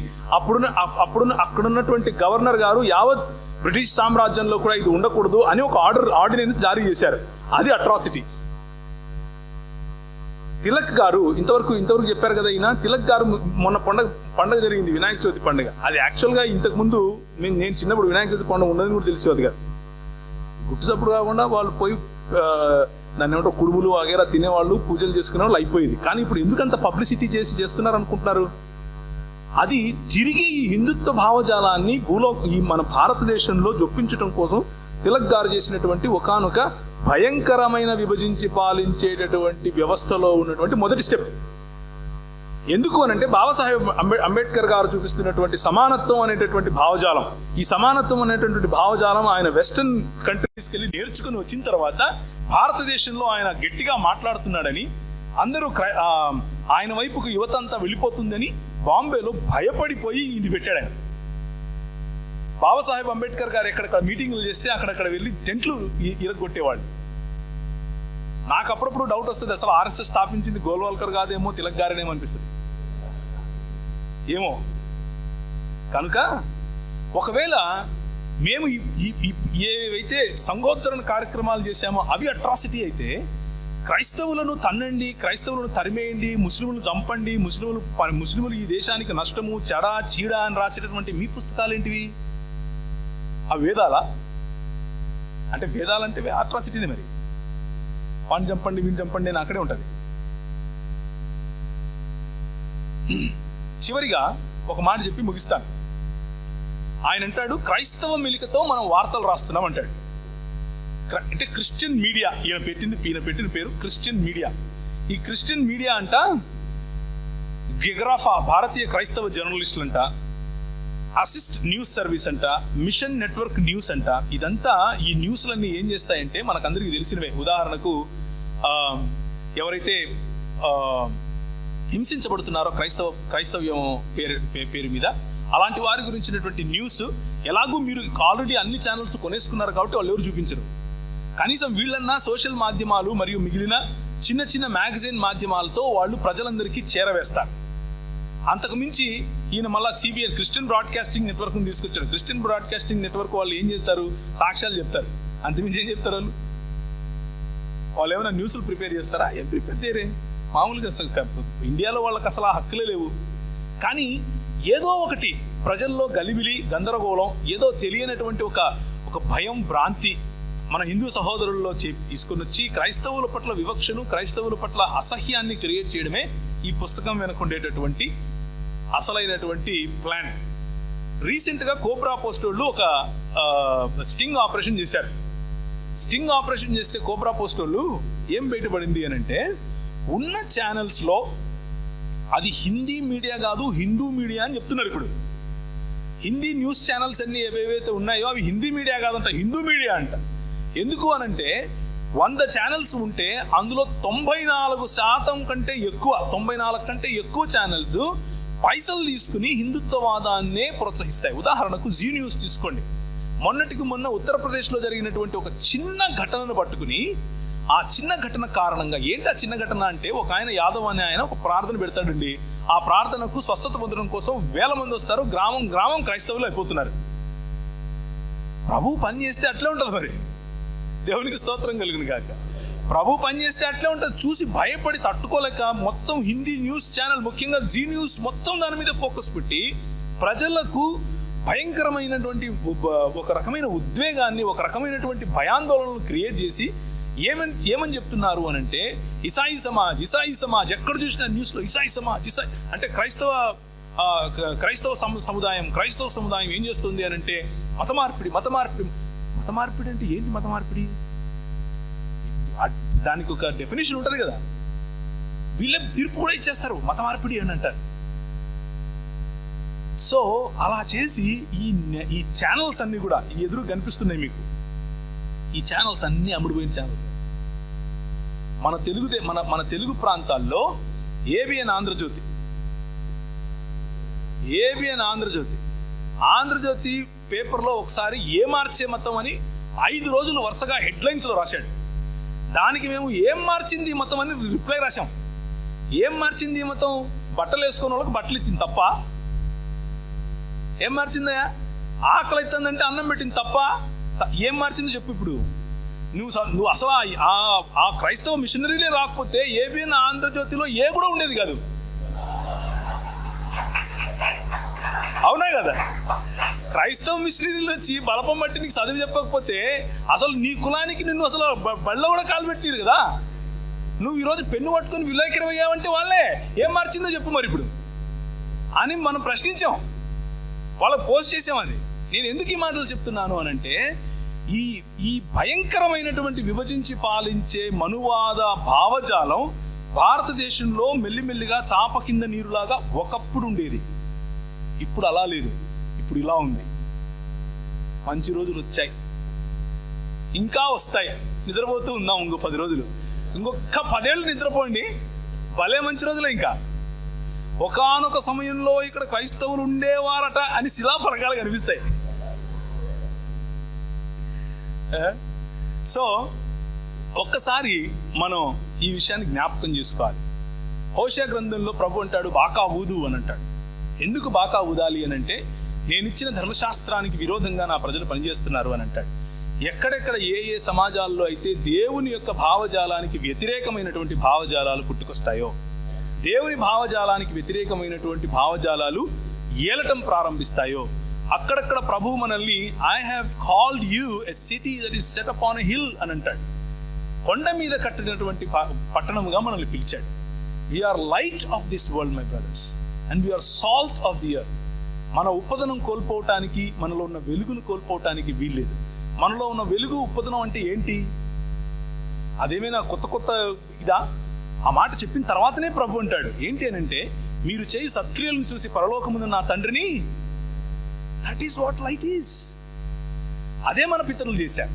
Speaker 2: అక్కడున్నటువంటి గవర్నర్ గారు యావత్ బ్రిటిష్ సామ్రాజ్యంలో కూడా ఇది ఉండకూడదు అని ఒక ఆర్డినెన్స్ జారీ చేశారు. అది అట్రాసిటీ. తిలక్ గారు ఇంతవరకు చెప్పారు కదా. ఈయన తిలక్ గారు మొన్న పండగ జరిగింది, వినాయక చవితి పండుగ. అది యాక్చువల్గా ఇంతకు ముందు నేను చిన్నప్పుడు వినాయక చవితి పండుగ ఉన్నది కూడా తెలిసేది కదా. గుర్తుచప్పుడు కాకుండా వాళ్ళు పోయి దాన్ని ఏమంటారు కుడుములు వగేరా తినేవాళ్ళు, పూజలు చేసుకునే వాళ్ళు అయిపోయింది. కానీ ఇప్పుడు ఎందుకంత పబ్లిసిటీ చేస్తున్నారు అనుకుంటున్నారు? అది తిరిగి ఈ హిందుత్వ భావజాలాన్ని ఈ మన భారతదేశంలో జొప్పించడం కోసం తిలక్ గారు చేసినటువంటి ఒకానొక భయంకరమైన విభజించి పాలించేటటువంటి వ్యవస్థలో ఉన్నటువంటి మొదటి స్టెప్. ఎందుకు అనంటే, బాబాసాహెబ్ అంబేద్కర్ గారు చూపిస్తున్నటువంటి సమానత్వం అనేటటువంటి భావజాలం. ఈ సమానత్వం అనేటటువంటి భావజాలం ఆయన వెస్టర్న్ కంట్రీస్కి వెళ్ళి నేర్చుకుని వచ్చిన తర్వాత భారతదేశంలో ఆయన గట్టిగా మాట్లాడుతున్నాడని, అందరూ ఆయన వైపుకు యువత అంతా వెళ్ళిపోతుందని బాంబేలో భయపడిపోయి ఇది పెట్టాడు ఆయన. బాబాసాహెబ్ అంబేద్కర్ గారు ఎక్కడెక్కడ మీటింగ్లు చేస్తే అక్కడక్కడ వెళ్ళి టెంట్లు ఇరగొట్టేవాళ్ళు. నాకు అప్పుడప్పుడు డౌట్ వస్తుంది, అసలు ఆర్ఎస్ఎస్ స్థాపించింది గోల్వాల్కర్ కాదేమో, తిలక్ గారేనేమో అనిపిస్తుంది ఏమో. కనుక ఒకవేళ మేము ఏవైతే సంగోద్ధరణ కార్యక్రమాలు చేశామో అవి అట్రాసిటీ అయితే, క్రైస్తవులను తన్నండి, క్రైస్తవులను తరిమేయండి, ముస్లింలు చంపండి, ముస్లింలు ఈ దేశానికి నష్టము, చెడ, చీడ అని రాసేటటువంటి మీ పుస్తకాలు ఏంటివి? అవి వేదాలా? అంటే వేదాలంటే అట్రాసిటీనే. మరి వాడిని చంపండి, వీడిని చంపండి అని అక్కడే ఉంటుంది. చివరిగా ఒక మాట చెప్పి ముగిస్తాను. ఆయన అంటాడు, క్రైస్తవ మెలికతో మనం వార్తలు రాస్తున్నాం అంటాడు. అంటే క్రిస్టియన్ మీడియా, ఈయన పెట్టిన పేరు క్రిస్టియన్ మీడియా. ఈ క్రిస్టియన్ మీడియా అంట గిగ్రాఫా, భారతీయ క్రైస్తవ జర్నలిస్టులు అంట, అసిస్ట్ న్యూస్ సర్వీస్ అంట, మిషన్ నెట్వర్క్ న్యూస్ అంట. ఇదంతా ఈ న్యూస్లన్నీ ఏం చేస్తాయంటే మనకందరికీ తెలిసినవే. ఉదాహరణకు ఎవరైతే హింసించబడుతున్నారో క్రైస్తవ్యం పేరు మీద, అలాంటి వారి గురించినటువంటి న్యూస్ ఎలాగూ మీరు ఆల్రెడీ అన్ని ఛానల్స్ కొనేసుకున్నారు కాబట్టి వాళ్ళు ఎవరు చూపించరు. కనీసం వీళ్ళన్నా సోషల్ మాధ్యమాలు మరియు మిగిలిన చిన్న చిన్న మ్యాగజైన్ మాధ్యమాలతో వాళ్ళు ప్రజలందరికీ చేరవేస్తారు. అంతకు మించి ఈయన మళ్ళా సిబిఎన్ క్రిస్టియన్ బ్రాడ్కాస్టింగ్ నెట్వర్క్ని తీసుకొచ్చాడు. క్రిస్టియన్ బ్రాడ్కాస్టింగ్ నెట్వర్క్ వాళ్ళు ఏం చేస్తారు? సాక్ష్యాలు చెప్తారు. అంతకుమించి ఏం చెప్తారు వాళ్ళు ఏమైనా న్యూస్లు ప్రిపేర్ చేస్తారా? ఏం ప్రిపేర్ చేయరే. మామూలుగా అసలు ఇండియాలో వాళ్ళకి అసలు ఆ హక్కులే లేవు. కానీ ఏదో ఒకటి ప్రజల్లో గలిబిలి గందరగోళం, ఏదో తెలియనటువంటి ఒక భయం, భ్రాంతి మన హిందూ సహోదరుల్లో తీసుకొని వచ్చి క్రైస్తవుల పట్ల వివక్షను, క్రైస్తవుల పట్ల అసహ్యాన్ని క్రియేట్ చేయడమే ఈ పుస్తకం వెనకుండేటటువంటి అసలైనటువంటి ప్లాన్. రీసెంట్గా కోబ్రా పోస్ట్ వాళ్ళు ఒక స్టింగ్ ఆపరేషన్ చేశారు. స్టింగ్ ఆపరేషన్ చేస్తే కోబ్రా పోస్ట్ వాళ్ళు ఏం బయటపడింది అని అంటే, ఉన్న ఛానల్స్లో అది హిందీ మీడియా కాదు హిందూ మీడియా అని చెప్తున్నారు. ఇప్పుడు హిందీ న్యూస్ ఛానల్స్ అన్ని ఏవేవైతే ఉన్నాయో అవి హిందీ మీడియా కాదంట, హిందూ మీడియా అంట. ఎందుకు అనంటే 100 ఛానల్స్ ఉంటే అందులో 94% కంటే ఎక్కువ, 94 కంటే ఎక్కువ ఛానల్స్ పైసలు తీసుకుని హిందుత్వవాదాన్నే ప్రోత్సహిస్తాయి. ఉదాహరణకు జీ న్యూస్ తీసుకోండి. మొన్నటికి మొన్న ఉత్తరప్రదేశ్లో జరిగినటువంటి ఒక చిన్న ఘటనను పట్టుకుని, ఆ చిన్న ఘటన కారణంగా, ఏంటి ఆ చిన్న ఘటన అంటే, ఒక ఆయన యాదవ్ అనే ఆయన ఒక ప్రార్థన పెడతాడండి. ఆ ప్రార్థనకు స్వస్థత పొందడం కోసం 1000 మంది వస్తారు. గ్రామం గ్రామం క్రైస్తవులు అయిపోతున్నారు. ప్రభు పని చేస్తే అట్లే ఉంటుంది. మరి దేవునికి స్తోత్రం కలుగును గాక. ప్రభు పని చేస్తే అట్లే ఉంటుంది. చూసి భయపడి తట్టుకోలేక మొత్తం హిందీ న్యూస్ ఛానల్, ముఖ్యంగా జీ న్యూస్ మొత్తం దాని మీద ఫోకస్ పెట్టి ప్రజలకు భయంకరమైనటువంటి ఒక రకమైన ఉద్వేగాన్ని, ఒక రకమైనటువంటి భయాందోళనలు క్రియేట్ చేసి ఏమని చెప్తున్నారు అని అంటే, ఇసాయి సమాజ్ ఎక్కడ చూసిన న్యూస్లో ఇసాయి సమాజ్ అంటే క్రైస్తవ సముదాయం ఏం చేస్తుంది అని అంటే మత మార్పిడి అంటే ఏంటి? మత మార్పిడి దానికి ఒక డెఫినేషన్ ఉంటుంది కదా. వీళ్ళే తీర్పు కూడా ఇచ్చేస్తారు మత మార్పిడి అని అంటారు. సో అలా చేసి ఈ ఛానల్స్ అన్ని కూడా ఎదురు కనిపిస్తున్నాయి మీకు. ఈ ఛానల్స్ అన్ని అమ్ముడుపోయిన ఛానల్స్. మన తెలుగు ప్రాంతాల్లో ఏబిఎన్ ఆంధ్రజ్యోతి పేపర్లో ఒకసారి ఏ మార్చే మతం అని 5 రోజులు వరుసగా హెడ్లైన్స్లో రాశాడు. దానికి మేము ఏం మార్చింది ఈ మతం అని రిప్లై రాశాం. ఏం మార్చింది ఈ మతం? బట్టలు వేసుకున్న వాళ్ళకి బట్టలు ఇచ్చింది తప్ప. ఏం మార్చిందయ్యా? ఆకలి అవుతుందంటే అన్నం పెట్టింది తప్ప. ఏం మార్చింది చెప్పు. ఇప్పుడు నువ్వు అసలు ఆ క్రైస్తవ మిషనరీలే రాకపోతే ఏబిఎన్ ఆంధ్రజ్యోతిలో ఏ కూడా ఉండేది కాదు. అవునా కదా? క్రైస్తవ మిషనరీలు వచ్చి బలపం బట్టి నీకు చదువు చెప్పకపోతే అసలు నీ కులానికి నిన్ను అసలు బళ్ళ కూడా కాలు పెట్టారు కదా. నువ్వు ఈరోజు పెన్ను పట్టుకొని విలేకరి అయ్యావంటే వాళ్ళే ఏం మార్చిందో చెప్పు మరి ఇప్పుడు అని మనం ప్రశ్నించాం. వాళ్ళకి పోస్ట్ చేసాం. అది నేను ఎందుకు ఈ మాటలు చెప్తున్నాను అనంటే, ఈ భయంకరమైనటువంటి విభజించి పాలించే మనువాద భావజాలం భారతదేశంలో మెల్లిమెల్లిగా చాప కింద నీరులాగా ఒకప్పుడు ఉండేది. ఇప్పుడు అలా లేదు. ఇప్పుడు ఇలా ఉంది. మంచి రోజులు వచ్చాయి, ఇంకా వస్తాయి. నిద్రపోతూ ఉన్నాం. ఇంకో 10 రోజులు, ఇంకొక 10 ఏళ్ళు నిద్రపోండి, భలే మంచి రోజులే. ఇంకా ఒకానొక సమయంలో ఇక్కడ క్రైస్తవులు ఉండేవారట అని శిలాఫలకాలు కనిపిస్తాయి. సో ఒక్కసారి మనం ఈ విషయాన్ని జ్ఞాపకం చేసుకోవాలి. హోషేయ గ్రంథంలో ప్రభు అంటాడు బాకా ఊదు అని అంటాడు. ఎందుకు బాకా ఊదాలి అని అంటే, నేను ఇచ్చిన ధర్మశాస్త్రానికి విరోధంగా నా ప్రజలు పనిచేస్తున్నారు అని అంటాడు. ఎక్కడెక్కడ ఏ సమాజాల్లో అయితే దేవుని యొక్క భావజాలానికి వ్యతిరేకమైనటువంటి భావజాలాలు పుట్టుకొస్తాయో, దేవుని భావజాలానికి వ్యతిరేకమైనటువంటి భావజాలాలు ఏలటం ప్రారంభిస్తాయో, అక్కడక్కడ ప్రభు మనల్ని I have called you a city that is set upon a hill అని అంటాడు. కొండ మీద కట్టినటువంటి పట్టణముగా మనల్ని పిలిచాడు. We're light of this world my brothers and we're salt of the earth. మన ఉప్పదనం కోల్పోవటానికి, మనలో ఉన్న వెలుగును కోల్పోవటానికి వీల్లేదు. మనలో ఉన్న వెలుగు, ఉప్పదనం అంటే ఏంటి? అదేమైనా కొత్త ఇదా? ఆ మాట చెప్పిన తర్వాతనే ప్రభు అంటాడు ఏంటి అని అంటే, మీరు చేయి సత్క్రియలను చూసి పరలోకమున నా తండ్రిని, that is what light is. అదే మన పితరులు చేశారు.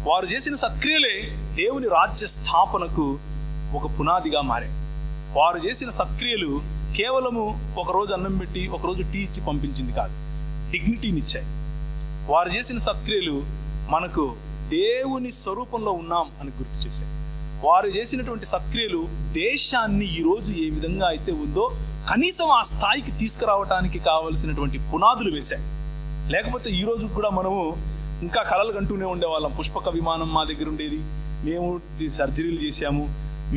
Speaker 2: వారు చేసిన సత్క్రియలే దేవుని రాజ్య స్థాపనకు ఒక పునాదిగా మారాయి. వారు చేసిన సత్క్రియలు కేవలము ఒకరోజు అన్నం పెట్టి ఒకరోజు టీ ఇచ్చి పంపించింది కాదు, డిగ్నిటీని ఇచ్చాయి. వారు చేసిన సత్క్రియలు మనకు దేవుని స్వరూపంలో ఉన్నాం అని గుర్తు చేశాయి. వారు చేసినటువంటి సత్క్రియలు దేశాన్ని ఈరోజు ఏ విధంగా అయితే ఉందో కనీసం ఆ స్థాయికి తీసుకురావడానికి కావలసినటువంటి పునాదులు వేశాయి. లేకపోతే ఈ రోజు కూడా మనము ఇంకా కలలు కంటూనే ఉండేవాళ్ళం. పుష్పక విమానం మా దగ్గర ఉండేది, మేము సర్జరీలు చేశాము,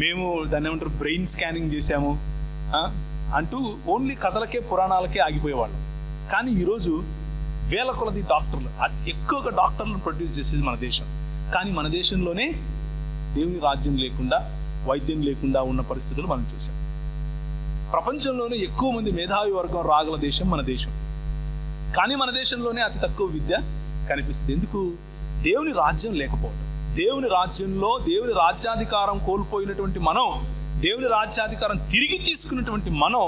Speaker 2: మేము దాన్ని ఏమంటారు బ్రెయిన్ స్కానింగ్ చేశాము అంటూ ఓన్లీ కథలకే పురాణాలకే ఆగిపోయేవాళ్ళం. కానీ ఈరోజు వేల కొలది డాక్టర్లు, అతి ఎక్కువగా డాక్టర్లను ప్రొడ్యూస్ చేసేది మన దేశం. కానీ మన దేశంలోనే దేవుని రాజ్యం లేకుండా, వైద్యం లేకుండా ఉన్న పరిస్థితులు మనం చూసాం. ప్రపంచంలోనే ఎక్కువ మంది మేధావి వర్గం రాగల దేశం మన దేశం. కానీ మన దేశంలోనే అతి తక్కువ విద్య కనిపిస్తుంది. ఎందుకు? దేవుని రాజ్యం లేకపోవడం. దేవుని రాజ్యంలో దేవుని రాజ్యాధికారం కోల్పోయినటువంటి మనం, దేవుని రాజ్యాధికారం తిరిగి తీసుకున్నటువంటి మనం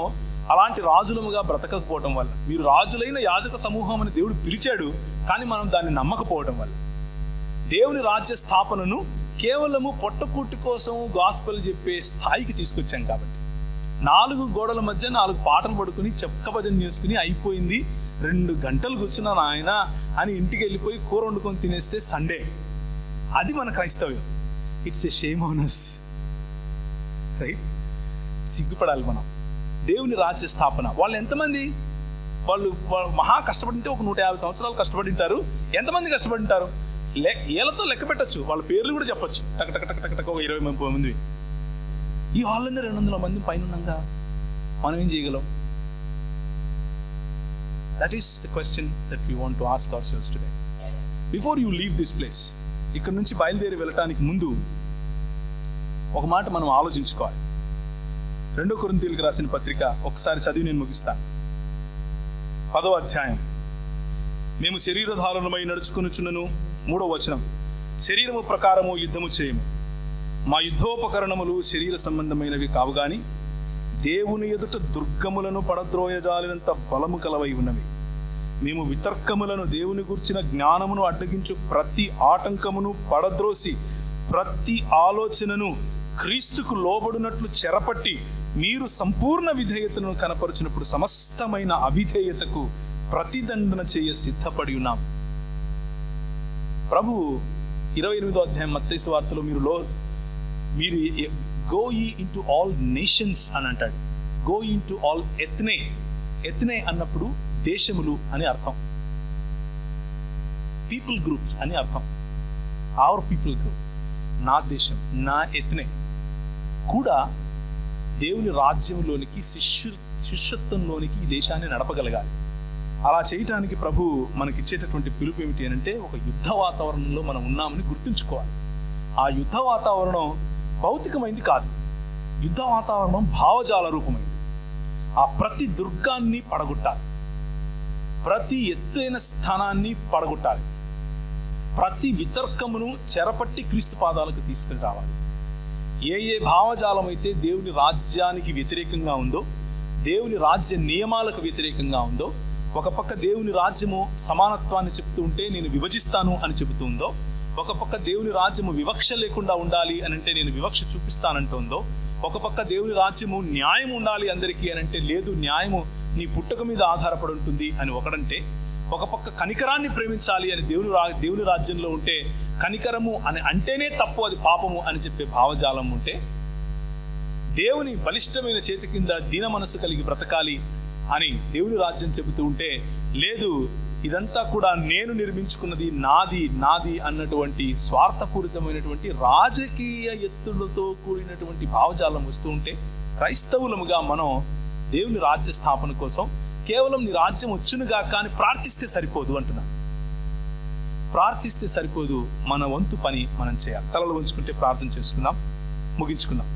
Speaker 2: అలాంటి రాజులముగా బ్రతకకపోవడం వల్ల, మీరు రాజులైన యాజక సమూహం అని దేవుడు పిలిచాడు, కానీ మనం దాన్ని నమ్మకపోవడం వల్ల దేవుని రాజ్య స్థాపనను కేవలము పొట్టకూటి కోసం గాస్పెల్ చెప్పే స్థాయికి తీసుకొచ్చాం. కాబట్టి 4 గోడల మధ్య 4 పాటలు పడుకుని చెక్క భజన చేసుకుని అయిపోయింది, 2 గంటలు కూర్చున్నాను ఆయన అని ఇంటికి వెళ్ళిపోయి కూర వండుకొని తినేస్తే సండే. అది మన క్రైస్తవ్యం. It's a shame on us, right? సిగ్గుపడాలి మనం. దేవుని రాజ్య స్థాపన వాళ్ళు ఎంతమంది? వాళ్ళు మహా కష్టపడింటే ఒక 150 సంవత్సరాలు కష్టపడి ఉంటారు. ఎంతమంది కష్టపడి ఉంటారు? ఏళ్ళతో లెక్క పెట్టచ్చు, వాళ్ళ పేర్లు కూడా చెప్పచ్చు. టక్ టక్ టక్ టక్ టక్ ఒక 20-30 మంది. ఈ హాల్లోనే 200 మంది పైన ఉన్నాగా మనం ఏం చేయగలం? That is the question that we want to ask hour selves today before you leave this place. ఇక్కడ నుంచి బయలుదేరి వెళ్ళటానికి ముందు ఒక మాట మనం ఆలోచించుకోవాలి. 2 కొరింథీయులకు రాసిన పత్రిక ఒకసారి చదివి నేను ముగిస్తాను. 10వ అధ్యాయం. మేము శరీరధారణమై నడుచుకొనుచున్నను. 3వ వచనం. శరీరము ప్రకారము యుద్ధము చేయము, మా యుద్ధోపకరణములు శరీర సంబంధమైనవి కావు గాని దేవుని ఎదుట దుర్గములను పడద్రోయజాలినంత బలము కలవై ఉన్నవి. మేము వితర్కములను, దేవుని గుర్చిన జ్ఞానమును అడ్డగించు ప్రతి ఆటంకమును పడద్రోసి ప్రతి ఆలోచనను క్రీస్తుకు లోబడినట్లు చెరపట్టి మీరు సంపూర్ణ విధేయతను కనపరుచినప్పుడు సమస్తమైన అవిధేయతకు ప్రతిదండన చేయ సిద్ధపడి ఉన్నాం. ప్రభు 28వ అధ్యాయం మత్తయి సువార్తలో మీరు గో యీ ఇంటూ ఆల్ నేషన్స్ అని అంటాడు. గో ఇంటూ ఆల్ ఎత్నే. ఎత్నే అన్నప్పుడు దేశములు అని అర్థం, పీపుల్ గ్రూప్స్ అని అర్థం. అవర్ పీపుల్ గ్రూప్, నా దేశం, నా ఎత్నే కూడా దేవుని రాజ్యంలోనికి, శిష్యత్వంలోనికి ఈ దేశాన్ని నడపగలగాలి. అలా చేయటానికి ప్రభు మనకిచ్చేటటువంటి పిలుపు ఏమిటి అంటే, ఒక యుద్ధ వాతావరణంలో మనం ఉన్నామని గుర్తుంచుకోవాలి. ఆ యుద్ధ వాతావరణం భౌతికమైంది కాదు, యుద్ధ వాతావరణం భావజాల రూపమైంది. ఆ ప్రతి దుర్గాన్ని పడగొట్టాలి, ప్రతి ఎత్తైన స్థానాన్ని పడగొట్టాలి, ప్రతి వితర్కమును చెరపట్టి క్రీస్తు పాదాలకు తీసుకుని రావాలి. ఏ భావజాలం అయితే దేవుని రాజ్యానికి వ్యతిరేకంగా ఉందో, దేవుని రాజ్య నియమాలకు వ్యతిరేకంగా ఉందో, ఒక పక్క దేవుని రాజ్యము సమానత్వాన్ని చెబుతూ ఉంటే నేను విభజిస్తాను అని చెబుతూ ఉందో, ఒక పక్క దేవుని రాజ్యము వివక్ష లేకుండా ఉండాలి అని అంటే నేను వివక్ష చూపిస్తానంటుందో, ఒక పక్క దేవుని రాజ్యము న్యాయం ఉండాలి అందరికీ అని అంటే లేదు, న్యాయము నీ పుట్టుక మీద ఆధారపడి ఉంటుంది అని ఒకడంటే, ఒక పక్క కనికరాన్ని ప్రేమించాలి అని దేవుని రాజ్యంలో ఉంటే కనికరము అని అంటేనే తప్పు, అది పాపము అని చెప్పే భావజాలం ఉంటే, దేవుని బలిష్టమైన చేతి కింద దీన మనసు కలిగి బ్రతకాలి అని దేవుని రాజ్యం చెబుతూ ఉంటే, లేదు ఇదంతా కూడా నేను నిర్మించుకున్నది, నాది అన్నటువంటి స్వార్థపూరితమైనటువంటి రాజకీయ ఎత్తులతో కూడినటువంటి భావజాలం వస్తూ ఉంటే, క్రైస్తవులముగా మనం దేవుని రాజ్య స్థాపన కోసం కేవలం నీ రాజ్యం వచ్చునుగా కానీ ప్రార్థిస్తే సరిపోదు అంటున్నాను. ప్రార్థిస్తే సరిపోదు, మన వంతు పని మనం చేయాలి. తలలు వంచుకుంటే ప్రార్థన చేసుకుందాం, ముగించుకుందాం.